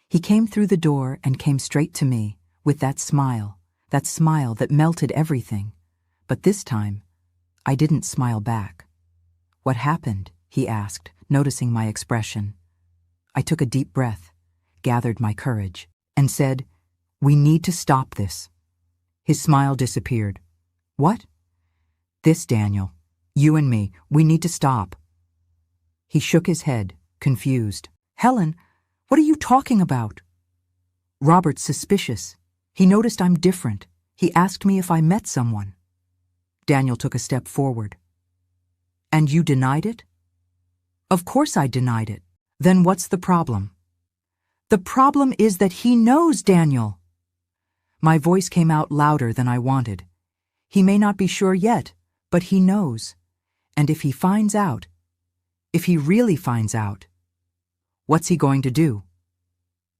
Speaker 1: He came through the door and came straight to me, with that smile that melted everything. But this time, I didn't smile back. What happened? He asked, noticing my expression. I took a deep breath, gathered my courage, and said, We need to stop this. His smile disappeared. What? This, Daniel. You and me, we need to stop. He shook his head, confused. Helen, what are you talking about? Robert's suspicious. He noticed I'm different. He asked me if I met someone. Daniel took a step forward. And you denied it? Of course I denied it. Then what's the problem? The problem is that he knows, Daniel. My voice came out louder than I wanted. He may not be sure yet, but he knows. And if he finds out, if he really finds out, what's he going to do?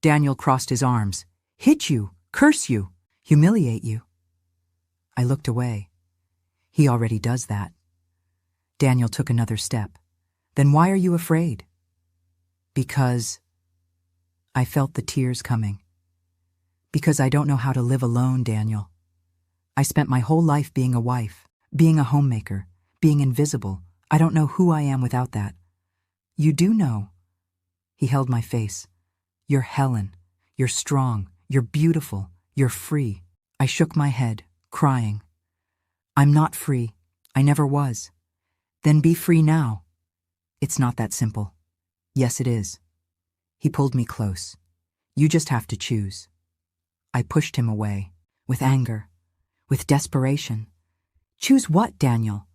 Speaker 1: Daniel crossed his arms. Hit you, curse you, humiliate you. I looked away. He already does that. Daniel took another step. Then why are you afraid? Because I felt the tears coming. Because I don't know how to live alone, Daniel. I spent my whole life being a wife, being a homemaker, being invisible. I don't know who I am without that. You do know. He held my face. You're Helen. You're strong. You're beautiful. You're free. I shook my head, crying. I'm not free. I never was. Then be free now. It's not that simple. Yes, it is. He pulled me close. You just have to choose. I pushed him away, with anger, with desperation. Choose what, Daniel?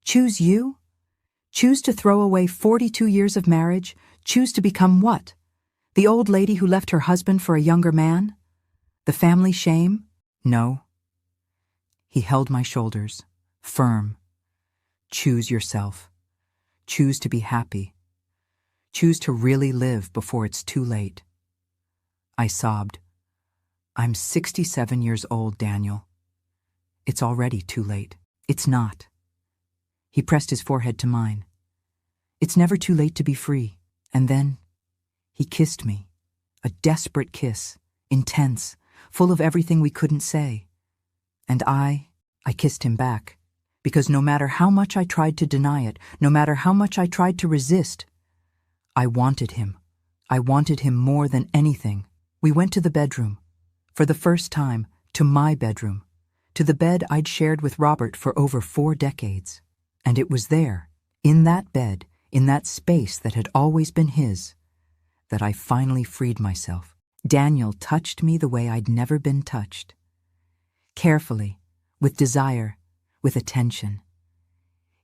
Speaker 1: Choose you? Choose to throw away 42 years of marriage? Choose to become what? The old lady who left her husband for a younger man? The family shame? No. He held my shoulders, firm. Choose yourself. Choose to be happy. Choose to really live before it's too late. I sobbed. I'm 67 years old, Daniel. It's already too late. It's not. He pressed his forehead to mine. It's never too late to be free. And then he kissed me. A desperate kiss, intense, full of everything we couldn't say. And I kissed him back. Because no matter how much I tried to deny it, no matter how much I tried to resist, I wanted him. I wanted him more than anything. We went to the bedroom. For the first time, to my bedroom. To the bed I'd shared with Robert for over 4 decades. And it was there, in that bed, in that space that had always been his, that I finally freed myself. Daniel touched me the way I'd never been touched. Carefully, with desire, with attention.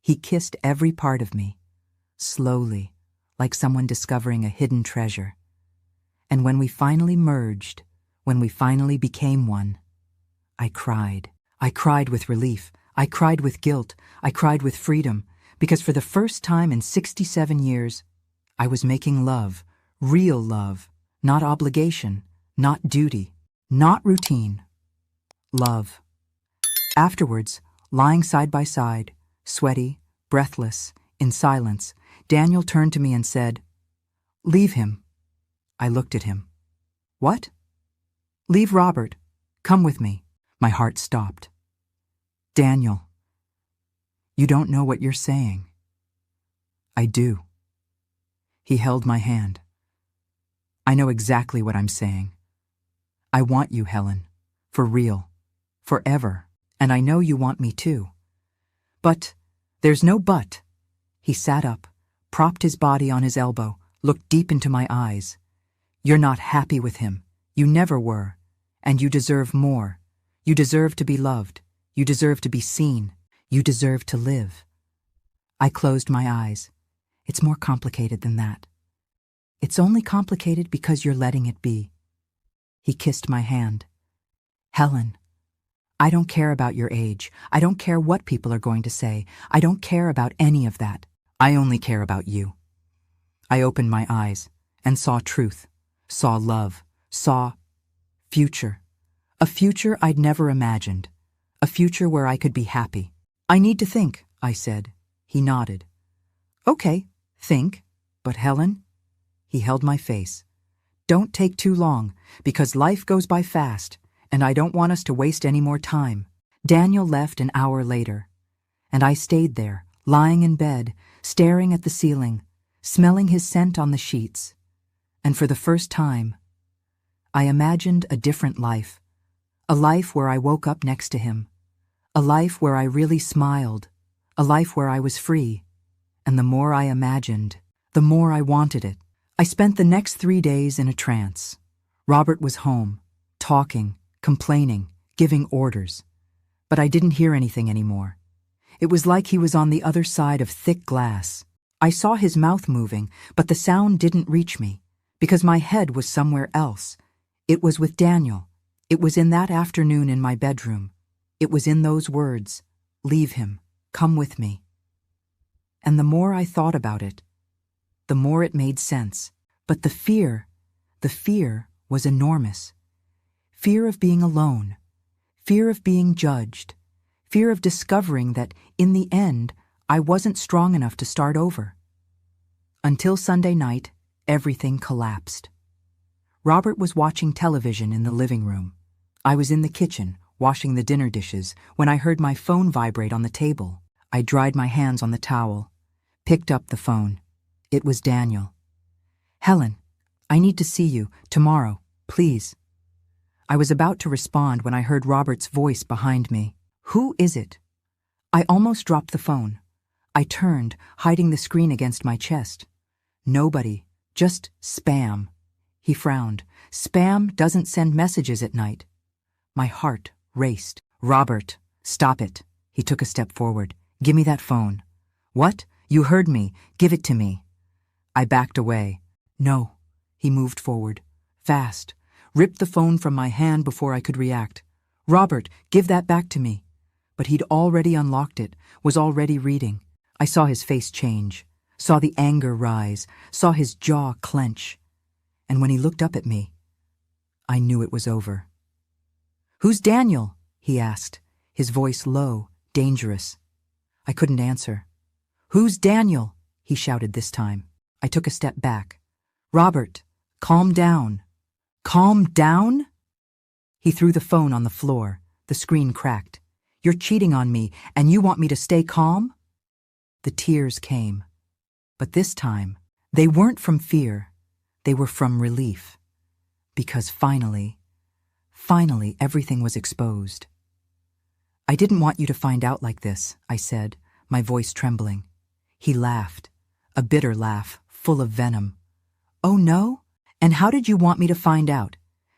Speaker 1: He kissed every part of me, slowly, like someone discovering a hidden treasure. And when we finally merged, when we finally became one, I cried. I cried with relief. I cried with guilt. I cried with freedom, because for the first time in 67 years, I was making love, real love, not obligation, not duty, not routine. Love. Afterwards, lying side by side, sweaty, breathless, in silence, Daniel turned to me and said, "Leave him." I looked at him. "What?" "Leave Robert. Come with me." My heart stopped. "Daniel, you don't know what you're saying." "I do." He held my hand. "I know exactly what I'm saying. I want you, Helen, for real, forever, and I know you want me too. But there's no but." He sat up, propped his body on his elbow, looked deep into my eyes. "You're not happy with him. You never were. And you deserve more. You deserve to be loved. You deserve to be seen. You deserve to live." I closed my eyes. "It's more complicated than that. It's only complicated because you're letting it be." He kissed my hand. "Helen, I don't care about your age. I don't care what people are going to say. I don't care about any of that. I only care about you." I opened my eyes and saw truth, saw love, saw future. A future I'd never imagined. A future where I could be happy. "I need to think," I said. He nodded. "Okay, think. But Helen?" He held my face. "Don't take too long, because life goes by fast, and I don't want us to waste any more time." Daniel left an hour later, and I stayed there, lying in bed, staring at the ceiling, smelling his scent on the sheets. And for the first time, I imagined a different life, a life where I woke up next to him, a life where I really smiled, a life where I was free. And the more I imagined, the more I wanted it. I spent the next 3 days in a trance. Robert was home, talking, complaining, giving orders. But I didn't hear anything anymore. It was like he was on the other side of thick glass. I saw his mouth moving, but the sound didn't reach me, because my head was somewhere else. It was with Daniel. It was in that afternoon in my bedroom. It was in those words, "Leave him, come with me." And the more I thought about it, the more it made sense. But the fear was enormous. Fear of being alone, fear of being judged, fear of discovering that, in the end, I wasn't strong enough to start over. Until Sunday night, everything collapsed. Robert was watching television in the living room. I was in the kitchen, washing the dinner dishes, when I heard my phone vibrate on the table. I dried my hands on the towel, picked up the phone. It was Daniel. "Helen, I need to see you, tomorrow, please." I was about to respond when I heard Robert's voice behind me. "Who is it?" I almost dropped the phone. I turned, hiding the screen against my chest. "Nobody, just spam." He frowned. "Spam doesn't send messages at night." My heart raced. "Robert, stop it." He took a step forward. "Give me that phone." "What? You heard me. Give it to me." I backed away. "No." He moved forward, fast, ripped the phone from my hand before I could react. "Robert, give that back to me." But he'd already unlocked it, was already reading. I saw his face change, saw the anger rise, saw his jaw clench. And when he looked up at me, I knew it was over. "Who's Daniel?" he asked, his voice low, dangerous. I couldn't answer. "Who's Daniel?" he shouted this time. I took a step back. "Robert, calm down." "Calm down?" He threw the phone on the floor. The screen cracked. "You're cheating on me, and you want me to stay calm?" The tears came. But this time, they weren't from fear. They were from relief. Because finally, everything was exposed. "I didn't want you to find out like this," I said, my voice trembling. He laughed, a bitter laugh, full of venom. "Oh no? And how did you want me to find out?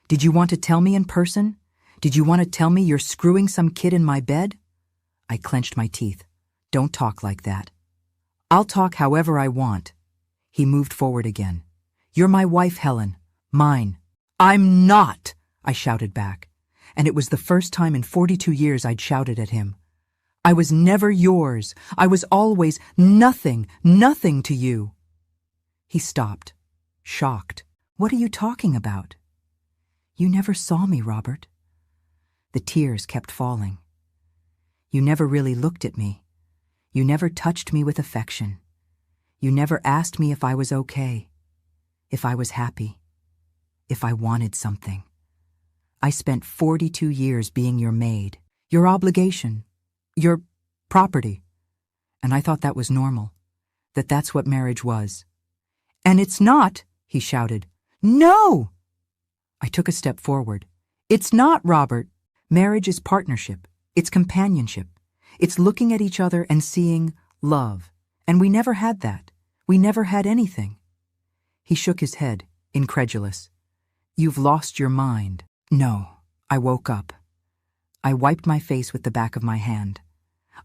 Speaker 1: Did you want to tell me in person? Did you want to tell me you're screwing some kid in my bed?" I clenched my teeth. "Don't talk like that." "I'll talk however I want." He moved forward again. "You're my wife, Helen. Mine." "I'm not!" I shouted back. and it was the first time in 42 years I'd shouted at him. I was never yours. I was always nothing to you. He stopped, shocked. What are you talking about? You never saw me, Robert. The tears kept falling. You never really looked at me. You never touched me with affection. You never asked me if I was okay, if I was happy, if I wanted something. I spent 42 years being your maid, your obligation, your property. And I thought that was normal, that that's what marriage was. And it's not, he shouted. No! I took a step forward. It's not, Robert. Marriage is partnership. It's companionship. It's looking at each other and seeing love. And we never had that. We never had anything. He shook his head, incredulous. You've lost your mind. No. I woke up. I wiped my face with the back of my hand.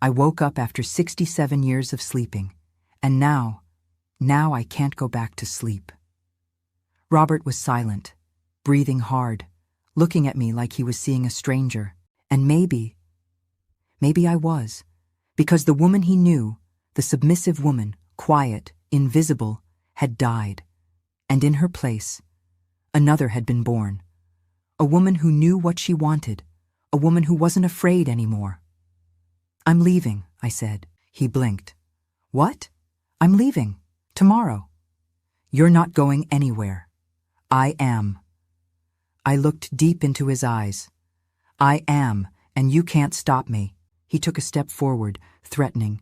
Speaker 1: I woke up after 67 years of sleeping. And now I can't go back to sleep. Robert was silent, breathing hard, looking at me like he was seeing a stranger. And maybe I was, because the woman he knew, the submissive woman, quiet, invisible, had died. And in her place, another had been born. A woman who knew what she wanted, a woman who wasn't afraid anymore. I'm leaving, I said. He blinked. What? I'm leaving. Tomorrow. You're not going anywhere. I am. I looked deep into his eyes. I am, and you can't stop me. He took a step forward, threatening.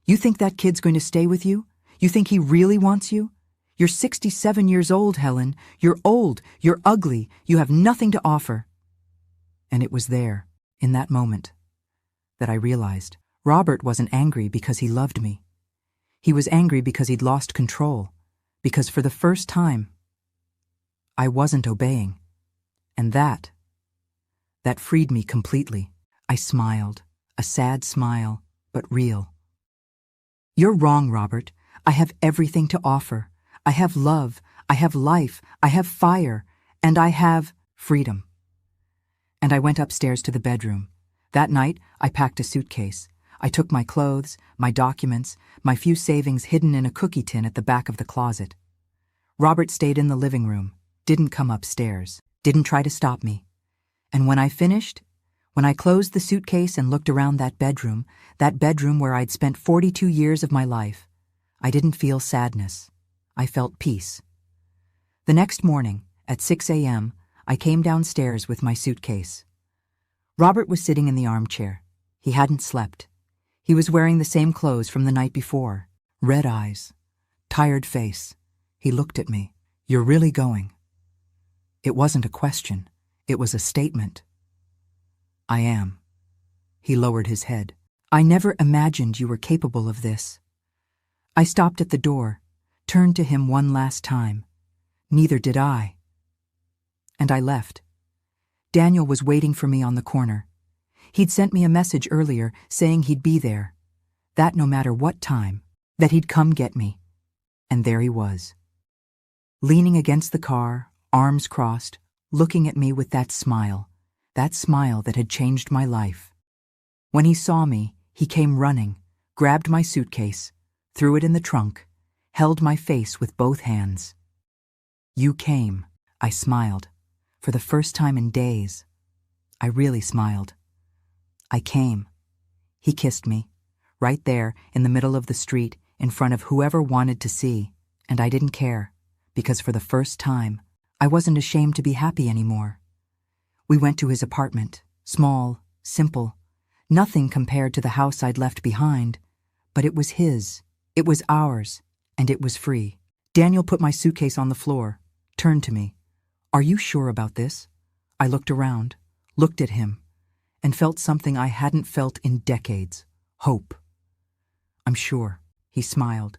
Speaker 1: You think that kid's going to stay with you? You think he really wants you? You're 67 years old, Helen. You're old. You're ugly. You have nothing to offer. And it was there, in that moment, that I realized Robert wasn't angry because he loved me. He was angry because he'd lost control, because for the first time, I wasn't obeying. And that freed me completely. I smiled, a sad smile, but real. You're wrong, Robert. I have everything to offer. I have love, I have life, I have fire, and I have freedom. And I went upstairs to the bedroom. That night, I packed a suitcase. I took my clothes, my documents, my few savings hidden in a cookie tin at the back of the closet. Robert stayed in the living room, didn't come upstairs, didn't try to stop me. And when I finished, when I closed the suitcase and looked around that bedroom where I'd spent 42 years of my life, I didn't feel sadness. I felt peace. The next morning, at 6 a.m., I came downstairs with my suitcase. Robert was sitting in the armchair. He hadn't slept. He was wearing the same clothes from the night before. Red eyes, tired face. He looked at me. You're really going? It wasn't a question. It was a statement. I am. He lowered his head. I never imagined you were capable of this. I stopped at the door, turned to him one last time. Neither did I. And I left. Daniel was waiting for me on the corner. He'd sent me a message earlier saying he'd be there, that no matter what time, that he'd come get me. And there he was, leaning against the car, arms crossed, looking at me with that smile that had changed my life. When he saw me, he came running, grabbed my suitcase, threw it in the trunk, held my face with both hands. You came, I smiled. For the first time in days, I really smiled. I came. He kissed me, right there in the middle of the street, in front of whoever wanted to see, and I didn't care, because for the first time, I wasn't ashamed to be happy anymore. We went to his apartment, small, simple, nothing compared to the house I'd left behind, but it was his, it was ours, and it was free. Daniel put my suitcase on the floor, turned to me. Are you sure about this? I looked around, looked at him, and felt something I hadn't felt in decades. Hope. I'm sure. He smiled,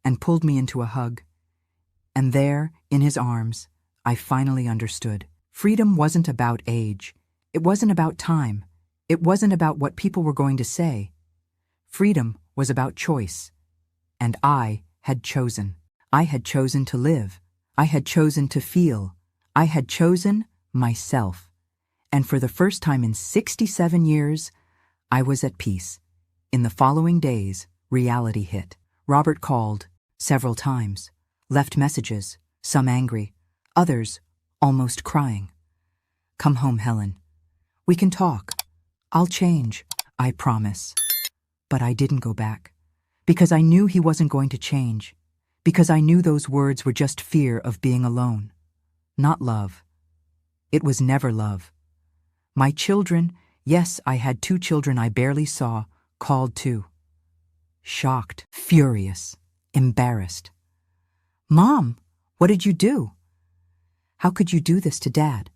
Speaker 1: and pulled me into a hug. And there, in his arms, I finally understood. Freedom wasn't about age. It wasn't about time. It wasn't about what people were going to say. Freedom was about choice. And I had chosen. I had chosen to live. I had chosen to feel. I had chosen myself. And for the first time in 67 years, I was at peace. In the following days, reality hit. Robert called several times, left messages, some angry, others almost crying. "Come home, Helen. We can talk. I'll change, I promise." But I didn't go back, because I knew he wasn't going to change, because I knew those words were just fear of being alone, not love. It was never love. My children, yes, I had 2 children I barely saw, called too. Shocked, furious, embarrassed. "Mom, what did you do? How could you do this to Dad?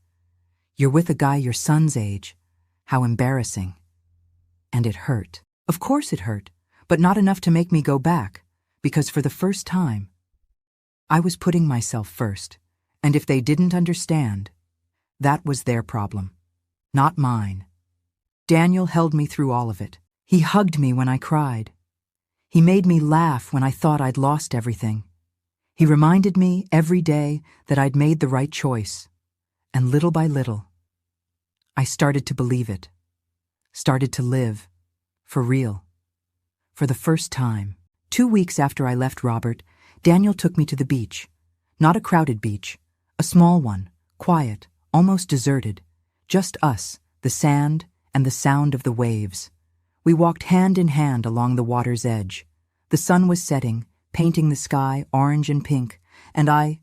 Speaker 1: You're with a guy your son's age. How embarrassing." And it hurt. Of course it hurt, but not enough to make me go back, because for the first time, I was putting myself first, and if they didn't understand, that was their problem, not mine. Daniel held me through all of it. He hugged me when I cried. He made me laugh when I thought I'd lost everything. He reminded me every day that I'd made the right choice, and little by little, I started to believe it, started to live, for real. For the first time, 2 weeks after I left Robert, Daniel took me to the beach. Not a crowded beach, a small one, quiet, almost deserted. Just us, the sand, and the sound of the waves. We walked hand in hand along the water's edge. The sun was setting, painting the sky orange and pink, and I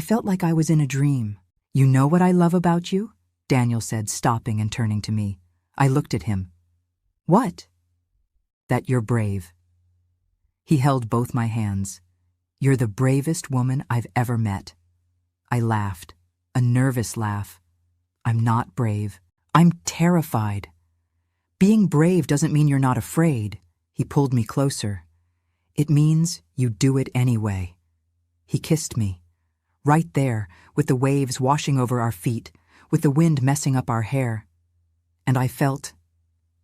Speaker 1: felt like I was in a dream. "You know what I love about you?" Daniel said, stopping and turning to me. I looked at him. "What?" "That you're brave." He held both my hands. "You're the bravest woman I've ever met." I laughed, a nervous laugh. "I'm not brave. I'm terrified." "Being brave doesn't mean you're not afraid." He pulled me closer. "It means you do it anyway." He kissed me, right there, with the waves washing over our feet, with the wind messing up our hair. And I felt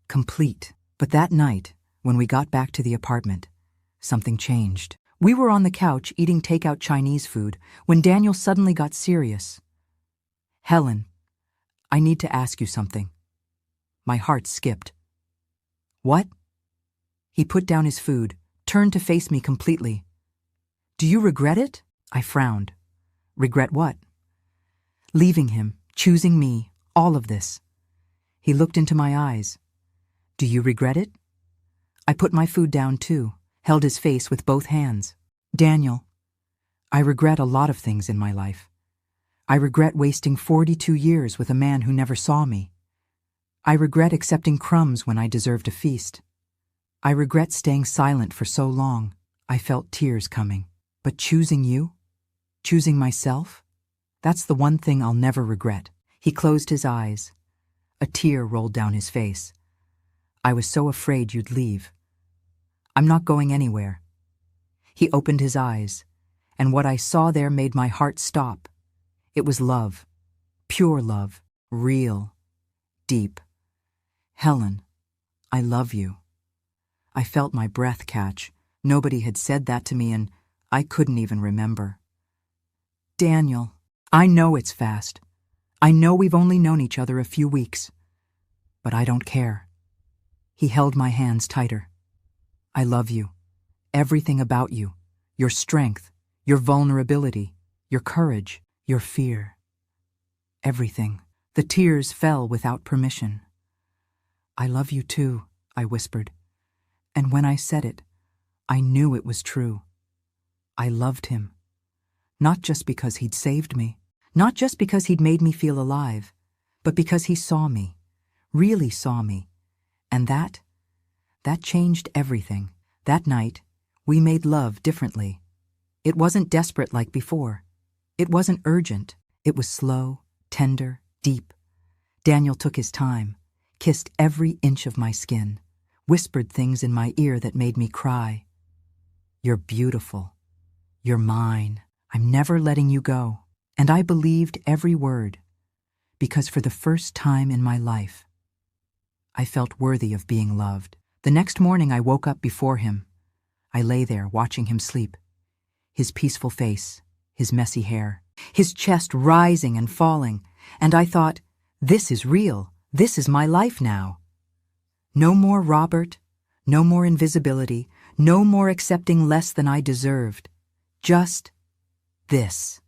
Speaker 1: complete. But that night, when we got back to the apartment, something changed. We were on the couch eating takeout Chinese food when Daniel suddenly got serious. "Helen, I need to ask you something." My heart skipped. "What?" He put down his food, turned to face me completely. "Do you regret it?" I frowned. "Regret what?" "Leaving him, choosing me, all of this." He looked into my eyes. "Do you regret it?" I put my food down too, held his face with both hands. "Daniel, I regret a lot of things in my life. I regret wasting 42 years with a man who never saw me. I regret accepting crumbs when I deserved a feast. I regret staying silent for so long." I felt tears coming. "But choosing you? Choosing myself? That's the one thing I'll never regret." He closed his eyes. A tear rolled down his face. "I was so afraid you'd leave." "I'm not going anywhere." He opened his eyes, and what I saw there made my heart stop. It was love. Pure love. Real. Deep. "Helen, I love you." I felt my breath catch. Nobody had said that to me, and I couldn't even remember. "Daniel, I know it's fast. I know we've only known each other a few weeks. But I don't care." He held my hands tighter. "I love you. Everything about you. Your strength, your vulnerability, your courage, your fear. Everything." The tears fell without permission. "I love you too," I whispered. And when I said it, I knew it was true. I loved him. Not just because he'd saved me, not just because he'd made me feel alive, but because he saw me, really saw me. And that changed everything. That night, we made love differently. It wasn't desperate like before. It wasn't urgent. It was slow, tender, deep. Daniel took his time, kissed every inch of my skin, whispered things in my ear that made me cry. "You're beautiful. You're mine. I'm never letting you go." And I believed every word, because for the first time in my life, I felt worthy of being loved. The next morning I woke up before him. I lay there watching him sleep. His peaceful face, his messy hair, his chest rising and falling, and I thought, This is real. This is my life now. No more Robert, no more invisibility, no more accepting less than I deserved. Just this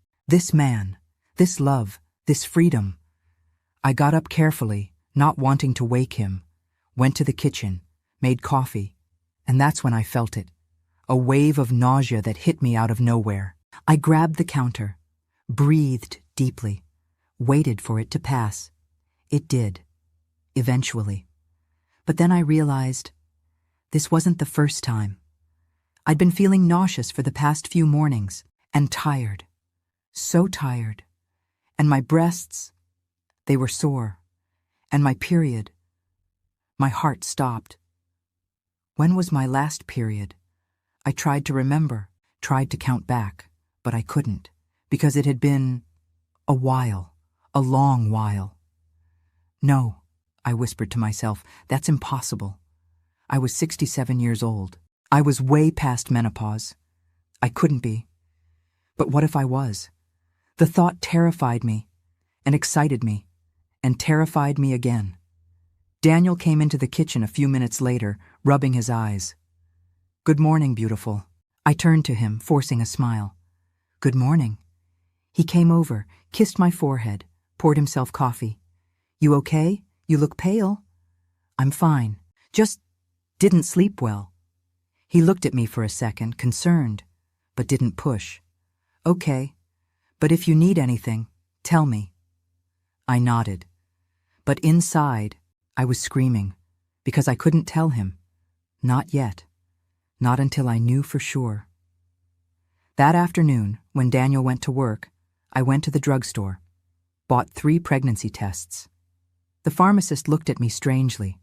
Speaker 1: man, this love, this freedom. I got up carefully, not wanting to wake him, went to the kitchen, made coffee, and that's when I felt it. A wave of nausea that hit me out of nowhere. I grabbed the counter, breathed deeply, waited for it to pass. It did, eventually. But then I realized this wasn't the first time. I'd been feeling nauseous for the past few mornings, and tired, so tired. And my breasts, they were sore. And my period, my heart stopped. When was my last period? I tried to remember, tried to count back, but I couldn't, because it had been a while, a long while. No, I whispered to myself, that's impossible. I was 67 years old. I was way past menopause. I couldn't be. But what if I was? The thought terrified me, and excited me, and terrified me again. Daniel came into the kitchen a few minutes later, rubbing his eyes. Good morning, beautiful. I turned to him, forcing a smile. Good morning. He came over, kissed my forehead, poured himself coffee. You okay? You look pale. I'm fine. Just didn't sleep well. He looked at me for a second, concerned, but didn't push. Okay, but if you need anything, tell me. I nodded. But inside, I was screaming, because I couldn't tell him. Not yet. Not until I knew for sure. That afternoon, when Daniel went to work, I went to the drugstore, bought 3 pregnancy tests. The pharmacist looked at me strangely.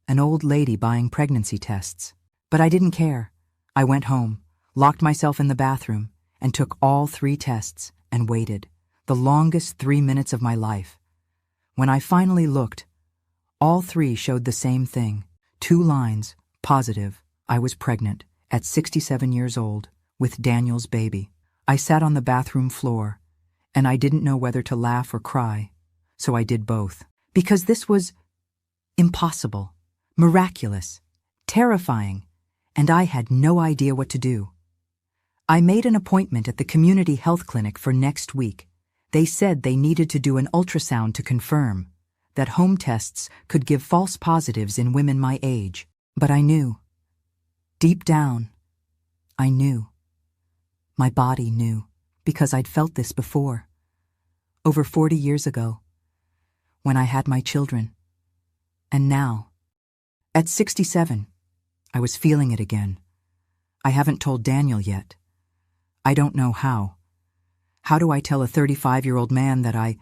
Speaker 1: An old lady buying pregnancy tests. But I didn't care. I went home, locked myself in the bathroom, and took all 3 tests and waited, the longest 3 minutes of my life. When I finally looked, all 3 showed the same thing. 2 lines, positive, I was pregnant, at 67 years old, with Daniel's baby. I sat on the bathroom floor, and I didn't know whether to laugh or cry, so I did both. Because this was impossible, miraculous, terrifying, and I had no idea what to do. I made an appointment at the community health clinic for next week. They said they needed to do an ultrasound to confirm that home tests could give false positives in women my age. But I knew. Deep down, I knew. My body knew, because I'd felt this before. Over 40 years ago, when I had my children. And now, at 67, I was feeling it again. I haven't told Daniel yet. I don't know how. How do I tell a 35-year-old man that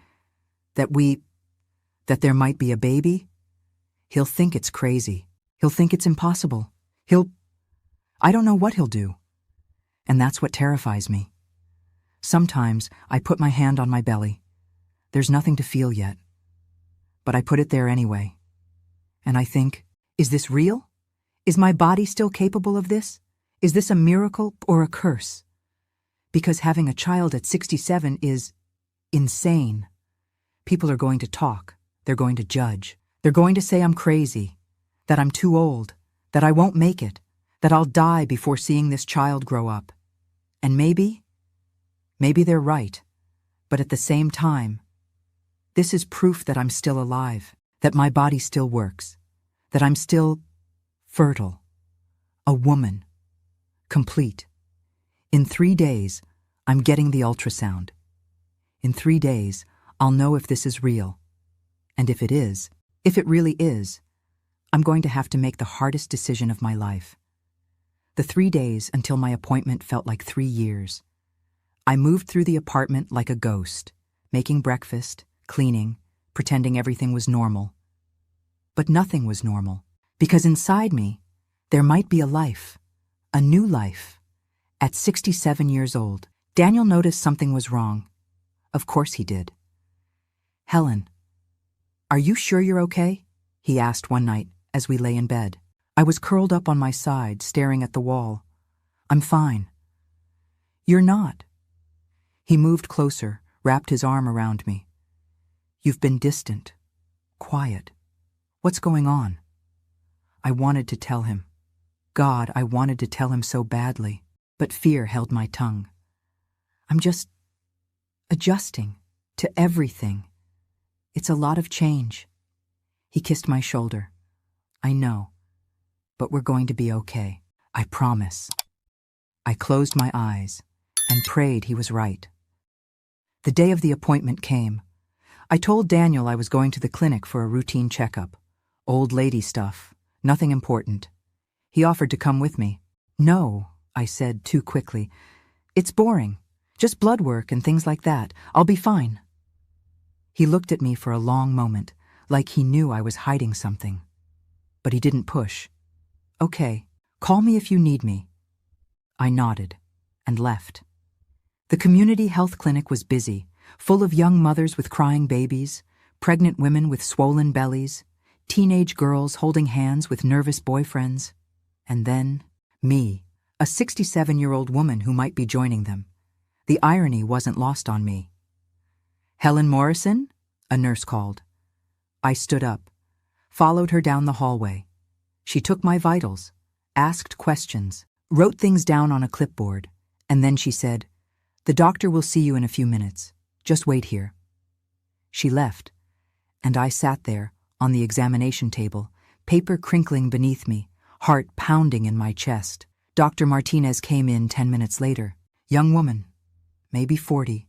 Speaker 1: there might be a baby? He'll think it's crazy. He'll think it's impossible. I don't know what he'll do. And that's what terrifies me. Sometimes I put my hand on my belly. There's nothing to feel yet. But I put it there anyway. And I think, is this real? Is my body still capable of this? Is this a miracle or a curse? Because having a child at 67 is insane. People are going to talk. They're going to judge. They're going to say I'm crazy, that I'm too old, that I won't make it, that I'll die before seeing this child grow up. And maybe they're right. But at the same time, this is proof that I'm still alive, that my body still works, that I'm still fertile, a woman, complete. In 3 days, I'm getting the ultrasound. In 3 days, I'll know if this is real. And if it really is, I'm going to have to make the hardest decision of my life. The 3 days until my appointment felt like 3 years. I moved through the apartment like a ghost, making breakfast, cleaning, pretending everything was normal. But nothing was normal, because inside me, there might be a life, a new life. At 67 years old, Daniel noticed something was wrong. Of course he did. Helen, are you sure you're okay? He asked one night as we lay in bed. I was curled up on my side, staring at the wall. I'm fine. You're not. He moved closer, wrapped his arm around me. You've been distant, quiet. What's going on? I wanted to tell him. God, I wanted to tell him so badly, but fear held my tongue. I'm just adjusting to everything. It's a lot of change. He kissed my shoulder. I know, but we're going to be okay. I promise. I closed my eyes and prayed he was right. The day of the appointment came. I told Daniel I was going to the clinic for a routine checkup. Old lady stuff, nothing important. He offered to come with me. No, I said too quickly. It's boring. Just blood work and things like that. I'll be fine. He looked at me for a long moment, like he knew I was hiding something. But he didn't push. Okay, call me if you need me. I nodded and left. The community health clinic was busy, full of young mothers with crying babies, pregnant women with swollen bellies, teenage girls holding hands with nervous boyfriends, and then me, a 67-year-old woman who might be joining them. The irony wasn't lost on me. Helen Morrison? A nurse called. I stood up, followed her down the hallway. She took my vitals, asked questions, wrote things down on a clipboard, and then she said, "The doctor will see you in a few minutes. Just wait here." She left, and I sat there on the examination table, paper crinkling beneath me, heart pounding in my chest. Dr. Martinez came in 10 minutes later. Young woman, maybe 40.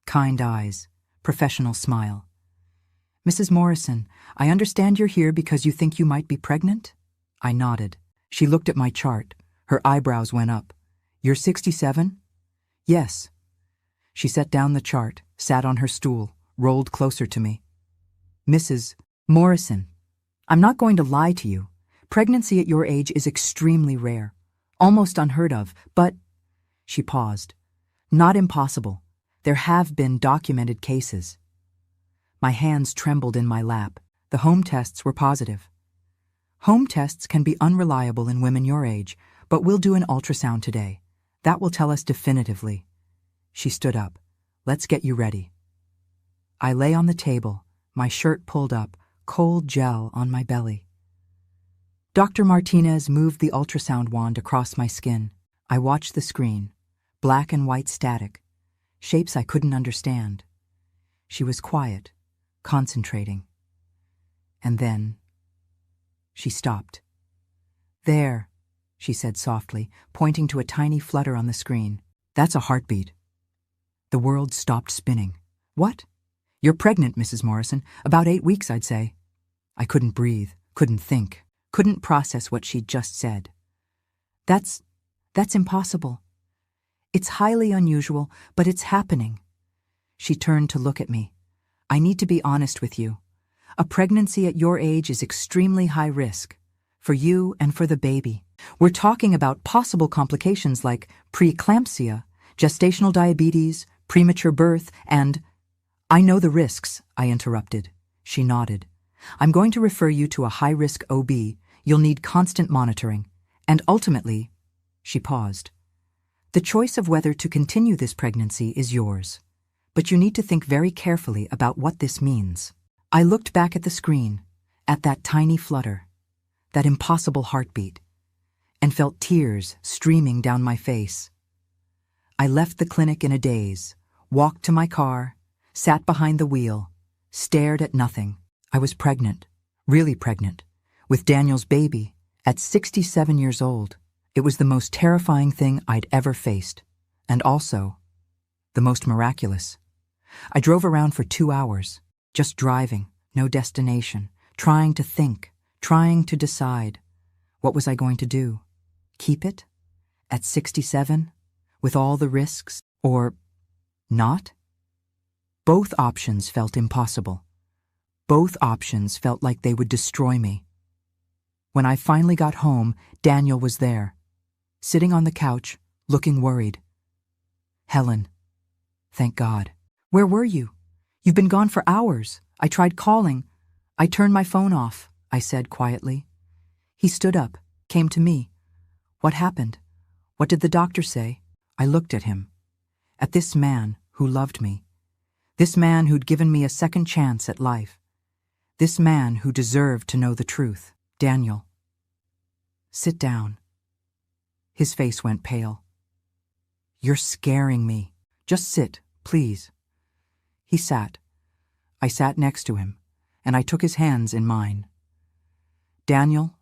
Speaker 1: Kind eyes, professional smile. "Mrs. Morrison, I understand you're here because you think you might be pregnant?" I nodded. She looked at my chart. Her eyebrows went up. "You're 67? "Yes." She set down the chart, sat on her stool, rolled closer to me. "Mrs. Morrison, I'm not going to lie to you. Pregnancy at your age is extremely rare, almost unheard of, but—" She paused. "Not impossible. There have been documented cases." My hands trembled in my lap. The home tests were positive. "Home tests can be unreliable in women your age, but we'll do an ultrasound today. That will tell us definitively." She stood up. "Let's get you ready." I lay on the table, my shirt pulled up, cold gel on my belly. Dr. Martinez moved the ultrasound wand across my skin. I watched the screen, black and white static, shapes I couldn't understand. She was quiet, concentrating. And then she stopped. "There," she said softly, pointing to a tiny flutter on the screen. "That's a heartbeat." The world stopped spinning. "What?" "You're pregnant, Mrs. Morrison. About 8 weeks, I'd say." I couldn't breathe, couldn't think, couldn't process what she'd just said. That's impossible. It's highly unusual, but it's happening." She turned to look at me. "I need to be honest with you. A pregnancy at your age is extremely high risk, for you and for the baby. We're talking about possible complications like preeclampsia, gestational diabetes, premature birth, and—" "I know the risks," I interrupted. She nodded. "I'm going to refer you to a high-risk OB. You'll need constant monitoring. And ultimately—" She paused. "The choice of whether to continue this pregnancy is yours. But you need to think very carefully about what this means." I looked back at the screen, at that tiny flutter, that impossible heartbeat, and felt tears streaming down my face. I left the clinic in a daze, walked to my car, sat behind the wheel, stared at nothing. I was pregnant, really pregnant, with Daniel's baby, at 67 years old. It was the most terrifying thing I'd ever faced, and also the most miraculous. I drove around for 2 hours, just driving, no destination, trying to think, trying to decide. What was I going to do? Keep it? At 67? With all the risks? Or not? Both options felt impossible. Both options felt like they would destroy me. When I finally got home, Daniel was there, sitting on the couch, looking worried. "Helen, thank God. Where were you? You've been gone for hours. I tried calling." "I turned my phone off," I said quietly. He stood up, came to me. "What happened? What did the doctor say?" I looked at him, at this man who loved me. This man who'd given me a second chance at life. This man who deserved to know the truth. Daniel. Sit down. His face went pale. You're scaring me. Just sit, please. He sat. I sat next to him, and I took his hands in mine. Daniel,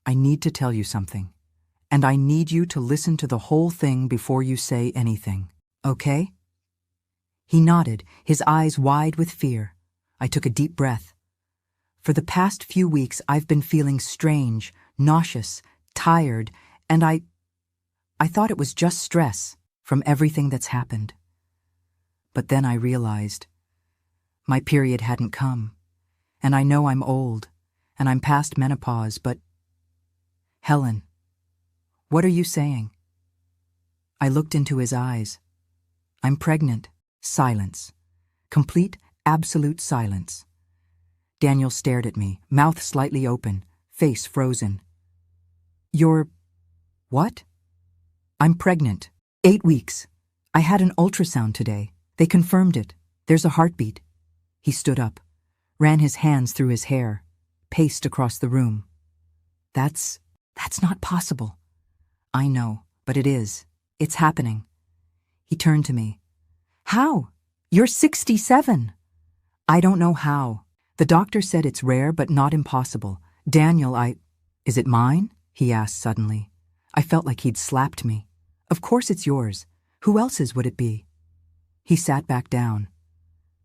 Speaker 1: I need to tell you something, and I need you to listen to the whole thing before you say anything, okay? He nodded, his eyes wide with fear. I took a deep breath. For the past few weeks, I've been feeling strange, nauseous, tired, and I thought it was just stress from everything that's happened. But then I realized my period hadn't come, and I know I'm old, and I'm past menopause, but Helen, what are you saying? I looked into his eyes. I'm pregnant. Silence. Complete, absolute silence. Daniel stared at me, mouth slightly open, face frozen. You're... what? I'm pregnant. 8 weeks. I had an ultrasound today. They confirmed it. There's a heartbeat. He stood up, ran his hands through his hair, paced across the room. That's not possible. I know, but it is. It's happening. He turned to me. How? You're 67. I don't know how. The doctor said it's rare but not impossible. Daniel, Is it mine? He asked suddenly. I felt like he'd slapped me. Of course it's yours. Who else's would it be? He sat back down,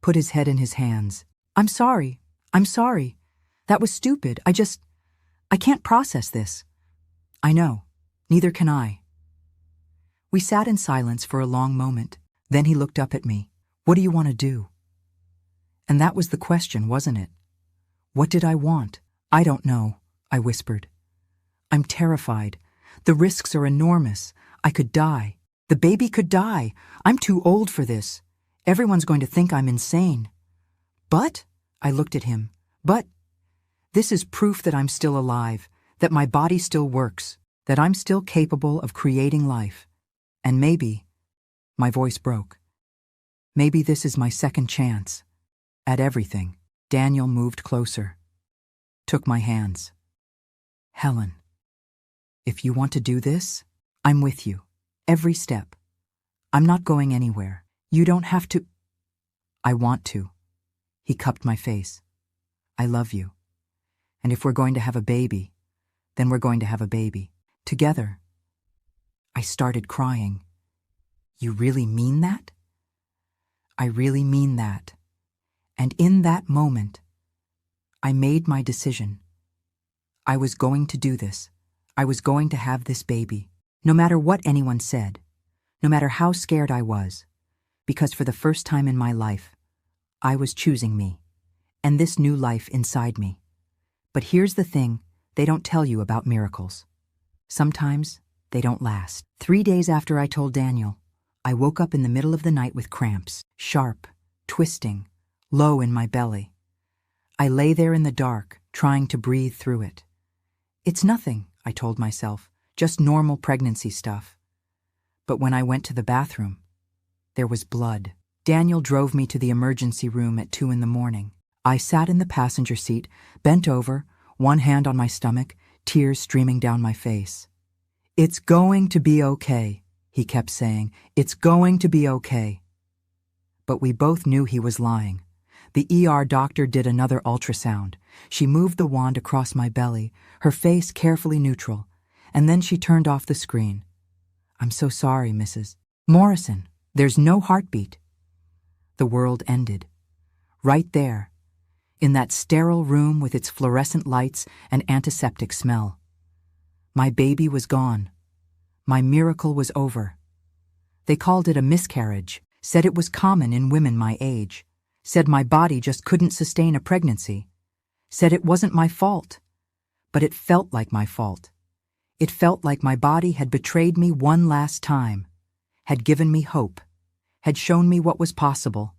Speaker 1: put his head in his hands. I'm sorry. That was stupid. I can't process this. I know. Neither can I. We sat in silence for a long moment. Then he looked up at me. What do you want to do? And that was the question, wasn't it? What did I want? I don't know, I whispered. I'm terrified. The risks are enormous. I could die. The baby could die. I'm too old for this. Everyone's going to think I'm insane. But, I looked at him, this is proof that I'm still alive, that my body still works, that I'm still capable of creating life. And maybe, my voice broke, maybe this is my second chance at everything. Daniel moved closer, took my hands. Helen, if you want to do this, I'm with you. Every step. I'm not going anywhere. You don't have to. I want to. He cupped my face. I love you. And if we're going to have a baby, then we're going to have a baby. Together. I started crying. You really mean that? I really mean that. And in that moment, I made my decision. I was going to do this. I was going to have this baby. No matter what anyone said, no matter how scared I was, because for the first time in my life, I was choosing me, and this new life inside me. But here's the thing they don't tell you about miracles. Sometimes they don't last. 3 days after I told Daniel, I woke up in the middle of the night with cramps, sharp, twisting, low in my belly. I lay there in the dark, trying to breathe through it. It's nothing, I told myself, just normal pregnancy stuff. But when I went to the bathroom, there was blood. Daniel drove me to the emergency room at 2 a.m. I sat in the passenger seat, bent over, one hand on my stomach, tears streaming down my face. It's going to be okay, he kept saying. It's going to be okay. But we both knew he was lying. The ER doctor did another ultrasound. She moved the wand across my belly, her face carefully neutral, and then she turned off the screen. I'm so sorry, Mrs. Morrison. There's no heartbeat. The world ended. Right there, in that sterile room with its fluorescent lights and antiseptic smell. My baby was gone. My miracle was over. They called it a miscarriage, said it was common in women my age, said my body just couldn't sustain a pregnancy, said it wasn't my fault. But it felt like my fault. It felt like my body had betrayed me one last time, had given me hope, had shown me what was possible,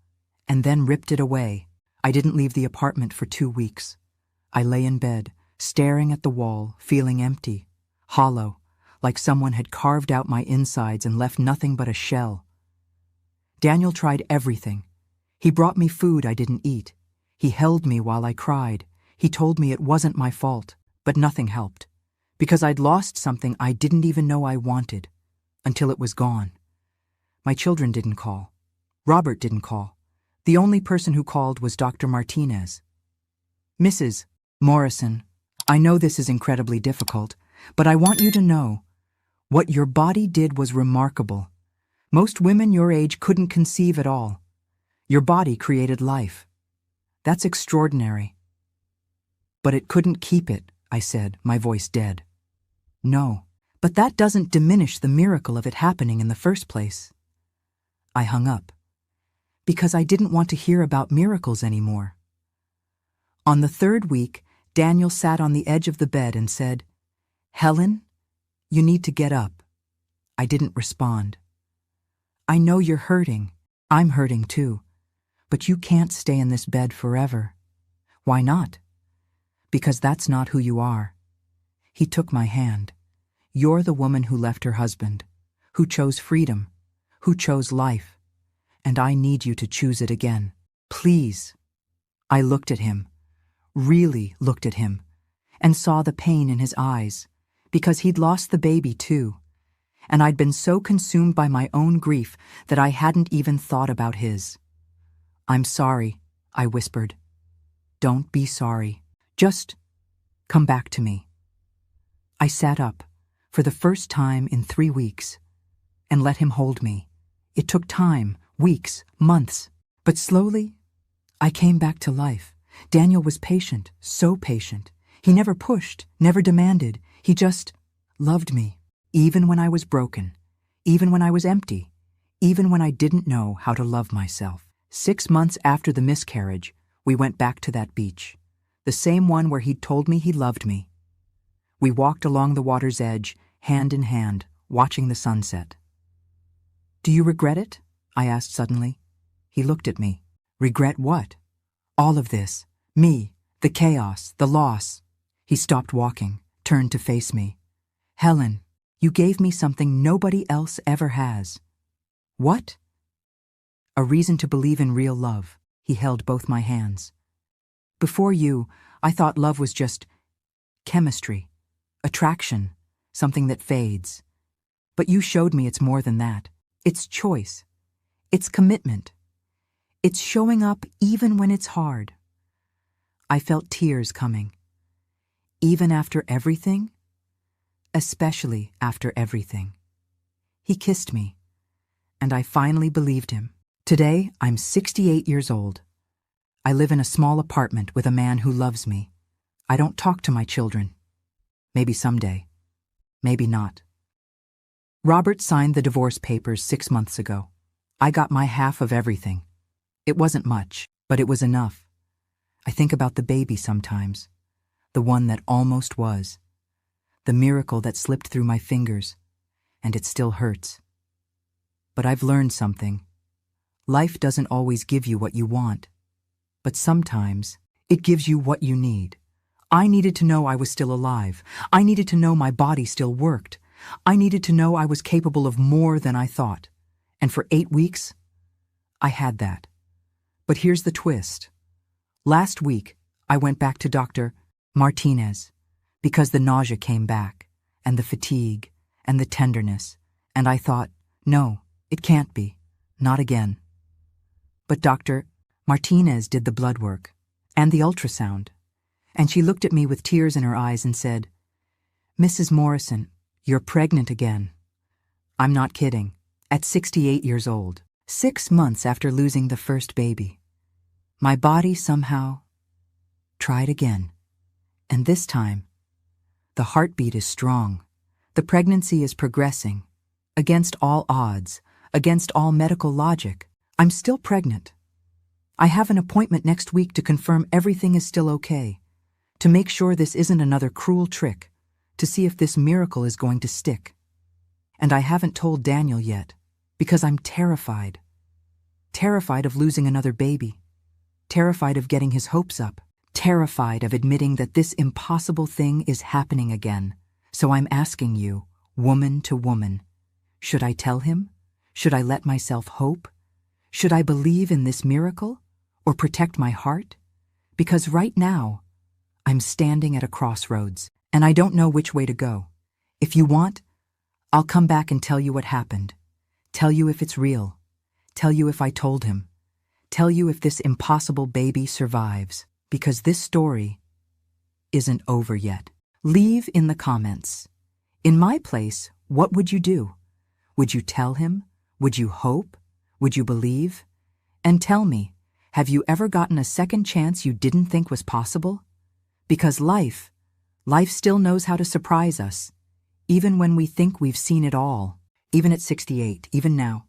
Speaker 1: and then ripped it away. I didn't leave the apartment for 2 weeks. I lay in bed, staring at the wall, feeling empty, hollow, like someone had carved out my insides and left nothing but a shell. Daniel tried everything. He brought me food I didn't eat. He held me while I cried. He told me it wasn't my fault, but nothing helped. Because I'd lost something I didn't even know I wanted, until it was gone. My children didn't call. Robert didn't call. The only person who called was Dr. Martinez. Mrs. Morrison, I know this is incredibly difficult, but I want you to know, what your body did was remarkable. Most women your age couldn't conceive at all. Your body created life. That's extraordinary. But it couldn't keep it, I said, my voice dead. No, but that doesn't diminish the miracle of it happening in the first place. I hung up, because I didn't want to hear about miracles anymore. On the third week, Daniel sat on the edge of the bed and said, "Helen, you need to get up." I didn't respond. I know you're hurting. I'm hurting too. But you can't stay in this bed forever. Why not? Because that's not who you are. He took my hand. You're the woman who left her husband, who chose freedom, who chose life. And I need you to choose it again. Please. I looked at him, really looked at him, and saw the pain in his eyes, because he'd lost the baby too. And I'd been so consumed by my own grief that I hadn't even thought about his. "I'm sorry," I whispered. "Don't be sorry. Just come back to me." I sat up, for the first time in 3 weeks, and let him hold me. It took time, weeks, months, but slowly, I came back to life. Daniel was patient, so patient. He never pushed, never demanded. He just loved me. Even when I was broken, even when I was empty, even when I didn't know how to love myself. 6 months after the miscarriage, we went back to that beach, the same one where he'd told me he loved me. We walked along the water's edge, hand in hand, watching the sunset. "Do you regret it?" I asked suddenly. He looked at me. "Regret what?" "All of this. Me, the chaos, the loss." He stopped walking, turned to face me. "Helen, you gave me something nobody else ever has." "What?" "A reason to believe in real love." He held both my hands. "Before you, I thought love was just chemistry, attraction, something that fades. But you showed me it's more than that. It's choice. It's commitment. It's showing up even when it's hard." I felt tears coming. Even after everything? Especially after everything. He kissed me, and I finally believed him. Today, I'm 68 years old. I live in a small apartment with a man who loves me. I don't talk to my children. Maybe someday. Maybe not. Robert signed the divorce papers 6 months ago. I got my half of everything. It wasn't much, but it was enough. I think about the baby sometimes, the one that almost was, the miracle that slipped through my fingers, and it still hurts. But I've learned something. Life doesn't always give you what you want, but sometimes it gives you what you need. I needed to know I was still alive. I needed to know my body still worked. I needed to know I was capable of more than I thought. And for 8 weeks, I had that. But here's the twist. Last week, I went back to Dr. Martinez because the nausea came back, and the fatigue, and the tenderness, and I thought, no, it can't be. Not again. But Dr. Martinez did the blood work and the ultrasound, and she looked at me with tears in her eyes and said, "Mrs. Morrison, you're pregnant again." I'm not kidding. At 68 years old, 6 months after losing the first baby. My body somehow tried again. And this time, the heartbeat is strong. The pregnancy is progressing. Against all odds, against all medical logic, I'm still pregnant. I have an appointment next week to confirm everything is still okay, to make sure this isn't another cruel trick, to see if this miracle is going to stick. And I haven't told Daniel yet, because I'm terrified. Terrified of losing another baby. Terrified of getting his hopes up. Terrified of admitting that this impossible thing is happening again. So I'm asking you, woman to woman, should I tell him? Should I let myself hope? Should I believe in this miracle or protect my heart? Because right now, I'm standing at a crossroads and I don't know which way to go. If you want, I'll come back and tell you what happened. Tell you if it's real. Tell you if I told him. Tell you if this impossible baby survives. Because this story isn't over yet. Leave in the comments. In my place, what would you do? Would you tell him? Would you hope? Would you believe? And tell me, have you ever gotten a second chance you didn't think was possible? Because life still knows how to surprise us, even when we think we've seen it all, even at 68, even now.